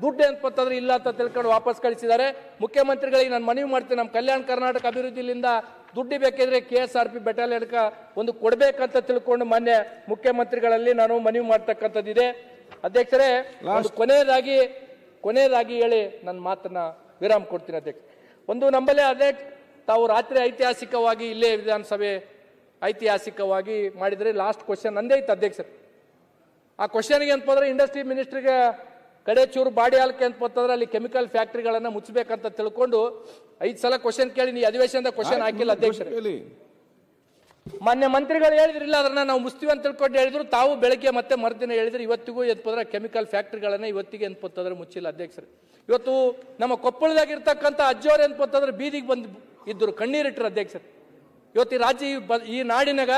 ದುಡ್ಡು ಏನಪ್ಪಂತಂದ್ರೆ ಇಲ್ಲ ಅಂತ ತಿಳ್ಕೊಂಡು ವಾಪಸ್ ಕಳಿಸಿದ್ದಾರೆ. ಮುಖ್ಯಮಂತ್ರಿಗಳಿಗೆ ನಾನು ಮನವಿ ಮಾಡ್ತೀನಿ, ನಮ್ಮ ಕಲ್ಯಾಣ ಕರ್ನಾಟಕ ಅಭಿವೃದ್ಧಿಯಿಂದ ದುಡ್ಡು ಬೇಕಿದ್ರೆ KSRP ಬೆಟಾಲಿಯನ್ಕ ಒಂದು ಕೊಡ್ಬೇಕಂತ ತಿಳ್ಕೊಂಡು ಮಾನ್ಯ ಮುಖ್ಯಮಂತ್ರಿಗಳಲ್ಲಿ ನಾನು ಮನವಿ ಮಾಡ್ತಕ್ಕಂಥದ್ದಿದೆ. ಅಧ್ಯಕ್ಷರೇ, ಕೊನೆಯದಾಗಿ ಹೇಳಿ ನನ್ನ ಮಾತನ್ನ ವಿರಾಮ ಕೊಡ್ತೀನಿ ಅಧ್ಯಕ್ಷ. ಒಂದು ನಮ್ಮಲ್ಲೇ ಅಧ್ಯಕ್ಷ, ತಾವು ರಾತ್ರಿ ಐತಿಹಾಸಿಕವಾಗಿ ಇಲ್ಲೇ ವಿಧಾನಸಭೆ ಐತಿಹಾಸಿಕವಾಗಿ ಮಾಡಿದ್ರೆ ಲಾಸ್ಟ್ ಕ್ವಶನ್ ನಂದೇ ಇತ್ತು ಅಧ್ಯಕ್ಷರು. ಆ ಕ್ವಶನ್ಗೆ ಅಂತಂದ್ರೆ ಇಂಡಸ್ಟ್ರಿ ಮಿನಿಸ್ಟ್ರಿಗೆ ಕಡೆ ಚೂರು ಬಾಡಿ ಹಾಲ್ಕೆ ಅಂತಂದ್ರೆ ಅಲ್ಲಿ ಕೆಮಿಕಲ್ ಫ್ಯಾಕ್ಟರಿಗಳನ್ನ ಮುಚ್ಚಬೇಕಂತ ತಿಳ್ಕೊಂಡು 5 ಸಲ ಕ್ವಶನ್ ಕೇಳಿ ನೀವು ಅಧಿವೇಶನದ ಕ್ವಶನ್ ಹಾಕಿಲ್ಲ ಅಧ್ಯಕ್ಷರೇ. ಮಾನ್ಯ ಮಂತ್ರಿಗಳು ಹೇಳಿದ್ರಿಲ್ಲ ಅದನ್ನ ನಾವು ಮುಸ್ತೀವಿ ಅಂತ ತಿಳ್ಕೊಂಡು ಹೇಳಿದ್ರು, ತಾವು ಬೆಳಗ್ಗೆ ಮತ್ತೆ ಮರುದಿನ ಹೇಳಿದ್ರು. ಇವತ್ತಿಗೂ ಏನಪ್ಪಂದ್ರೆ ಕೆಮಿಕಲ್ ಫ್ಯಾಕ್ಟರಿಗಳನ್ನ ಇವತ್ತಿಗೆ ಏನಪ್ಪಂತಂದ್ರೆ ಮುಚ್ಚಿಲ್ಲ ಅಧ್ಯಕ್ಷರೇ. ಇವತ್ತು ನಮ್ಮ ಕೊಪ್ಪಳದಾಗಿರ್ತಕ್ಕಂಥ ಅಜ್ಜೋರು ಏನಪ್ಪಂತಂದ್ರೆ ಬೀದಿಗೆ ಬಂದು ಇದ್ರು, ಕಣ್ಣೀರಿಟ್ಟರು ಅಧ್ಯಕ್ಷರೇ. ಇವತ್ತು ಈ ರಾಜ್ಯ ಈ ನಾಡಿನಾಗ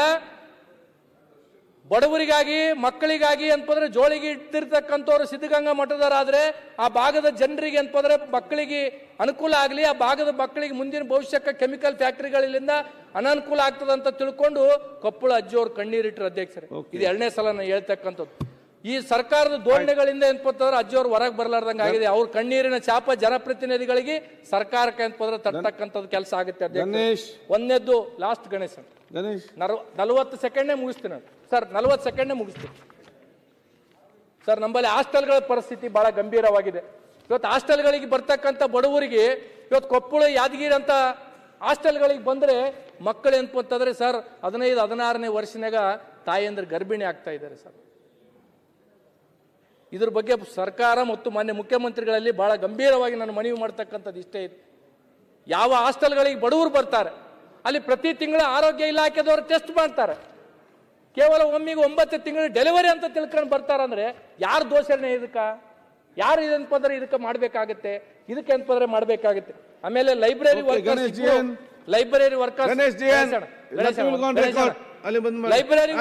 ಬಡವರಿಗಾಗಿ ಮಕ್ಕಳಿಗಾಗಿ ಅಂತಂದ್ರೆ ಜೋಳಿಗೆ ಇಟ್ಟಿರ್ತಕ್ಕಂಥವ್ರು ಸಿದ್ಧಗಂಗಾ ಮಠದವರಾದ್ರೆ ಆ ಭಾಗದ ಜನರಿಗೆ ಅಂತಂದ್ರೆ ಮಕ್ಕಳಿಗೆ ಅನುಕೂಲ ಆಗಲಿ, ಆ ಭಾಗದ ಮಕ್ಕಳಿಗೆ ಮುಂದಿನ ಭವಿಷ್ಯಕ್ಕೆ ಕೆಮಿಕಲ್ ಫ್ಯಾಕ್ಟರಿಗಳಿಂದ ಅನಾನುಕೂಲ ಆಗ್ತದೆ ಅಂತ ತಿಳ್ಕೊಂಡು ಕೊಪ್ಪಳ ಅಜ್ಜಿಯವರು ಕಣ್ಣೀರಿಟ್ಟರು ಅಧ್ಯಕ್ಷರೇ. ಇದು 2ನೇ ಸಲ ನಾನು ಹೇಳ್ತಕ್ಕಂಥದ್ದು. ಈ ಸರ್ಕಾರದ ಧೋರಣೆಗಳಿಂದ ಏನಪ್ಪಂತಂದ್ರೆ ಅಜ್ಜಿಯವರು ಹೊರಗೆ ಬರಲಾರ್ದಂಗೆ ಆಗಿದೆ. ಅವ್ರ ಕಣ್ಣೀರಿನ ಚಾಪ ಜನಪ್ರತಿನಿಧಿಗಳಿಗೆ ಸರ್ಕಾರಕ್ಕೆ ಏನಪ್ಪಂದ್ರೆ ತರ್ತಕ್ಕಂಥದ್ದು ಕೆಲಸ ಆಗುತ್ತೆ ಅಧ್ಯಕ್ಷ. ಒಂದನೇದ್ದು ಲಾಸ್ಟ್ ಗಣೇಶ್ 40 ಸೆಕೆಂಡ್ನೇ ಮುಗಿಸ್ತೀನಿ ಸರ್, 40 ಸೆಕೆಂಡ್ನೇ ಮುಗಿಸ್ತೀನಿ ಸರ್. ನಮ್ಮಲ್ಲಿ ಹಾಸ್ಟೆಲ್ಗಳ ಪರಿಸ್ಥಿತಿ ಬಹಳ ಗಂಭೀರವಾಗಿದೆ. ಇವತ್ತು ಹಾಸ್ಟೆಲ್ಗಳಿಗೆ ಬರ್ತಕ್ಕಂಥ ಬಡವರಿಗೆ ಇವತ್ತು ಕೊಪ್ಪಳ ಯಾದಗಿರಿ ಅಂತ ಹಾಸ್ಟೆಲ್ಗಳಿಗೆ ಬಂದ್ರೆ ಮಕ್ಕಳು ಏನಪ್ಪಂತಂದ್ರೆ ಸರ್ 15-16ನೇ ವರ್ಷನಾಗ ತಾಯಿಯಂದ್ರೆ ಗರ್ಭಿಣಿ ಆಗ್ತಾ ಇದ್ದಾರೆ ಸರ್. ಇದ್ರ ಬಗ್ಗೆ ಸರ್ಕಾರ ಮತ್ತು ಮಾನ್ಯ ಮುಖ್ಯಮಂತ್ರಿಗಳಲ್ಲಿ ಬಹಳ ಗಂಭೀರವಾಗಿ ನಾನು ಮನವಿ ಮಾಡ್ತಕ್ಕಂಥದ್ದು ಇಷ್ಟೇ ಇದೆ. ಯಾವ ಹಾಸ್ಟೆಲ್ಗಳಿಗೆ ಬಡವರು ಬರ್ತಾರೆ ಅಲ್ಲಿ ಪ್ರತಿ ತಿಂಗಳು ಆರೋಗ್ಯ ಇಲಾಖೆದವರು ಟೆಸ್ಟ್ ಮಾಡ್ತಾರೆ. ಕೇವಲ ಒಮ್ಮಿಗೆ 9 ತಿಂಗಳು ಡೆಲಿವರಿ ಅಂತ ತಿಳ್ಕೊಂಡು ಬರ್ತಾರಂದ್ರೆ ಯಾರು ದೋಷಣೆ ಇದಕ್ಕೆ? ಯಾರು ಇದನ್ಪ ಅಂದ್ರೆ ಇದಕ್ಕೆ ಮಾಡಬೇಕಾಗುತ್ತೆ, ಇದಕ್ಕೆ ಏನಪ್ಪ ಮಾಡಬೇಕಾಗುತ್ತೆ. ಆಮೇಲೆ library workers library workers library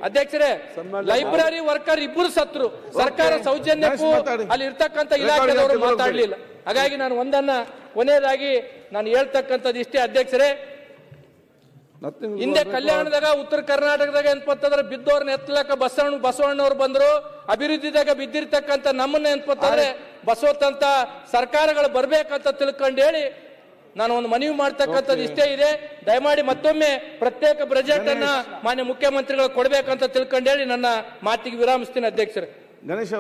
ಅಧ್ಯಕ್ಷರೇ, ಲೈಬ್ರರಿ ವರ್ಕರ್ ಇಬ್ಬರು ಸತ್ರು. ಸರ್ಕಾರ ಸೌಜನ್ಯಕ್ಕೂ ಅಲ್ಲಿ ಇರ್ತಕ್ಕಂಥ ಇಲಾಖೆದವರು ಮಾತಾಡ್ಲಿಲ್ಲ. ಹಾಗಾಗಿ ನಾನು ಒಂದನ್ನ ಕೊನೆಯದಾಗಿ ನಾನು ಹೇಳ್ತಕ್ಕಂಥದ್ದು ಇಷ್ಟೇ ಅಧ್ಯಕ್ಷರೇ. ಹಿಂದೆ ಕಲ್ಯಾಣದಾಗ ಉತ್ತರ ಕರ್ನಾಟಕದಾಗ ಏನ್ಪತ್ತಂದ್ರೆ ಬಿದ್ದವ್ರನ್ನ ಎತ್ತಲಕ್ಕ ಬಸವಣ್ಣವ್ರು ಬಂದ್ರು. ಅಭಿವೃದ್ಧಿದಾಗ ಬಿದ್ದಿರ್ತಕ್ಕಂಥ ನಮ್ಮನ್ನ ಏನ್ಪತ್ತಂದ್ರೆ ಬಸವತ್ತಂತ ಸರ್ಕಾರಗಳು ಬರ್ಬೇಕಂತ ತಿಳ್ಕೊಂಡು ಹೇಳಿ ನಾನು ಒಂದು ಮನವಿ ಮಾಡ್ತಕ್ಕಂಥದ್ದು ಇಷ್ಟೇ ಇದೆ. ದಯಮಾಡಿ ಮತ್ತೊಮ್ಮೆ ಪ್ರತ್ಯೇಕ ಬಜೆಟ್ ಅನ್ನ ಮಾನ್ಯ ಮುಖ್ಯಮಂತ್ರಿಗಳು ಕೊಡ್ಬೇಕಂತ ತಿಳ್ಕೊಂಡು ಹೇಳಿ ನನ್ನ ಮಾತಿಗೆ ವಿರಾಮಿಸ್ತೀನಿ ಅಧ್ಯಕ್ಷರೇ. ಗಣೇಶ್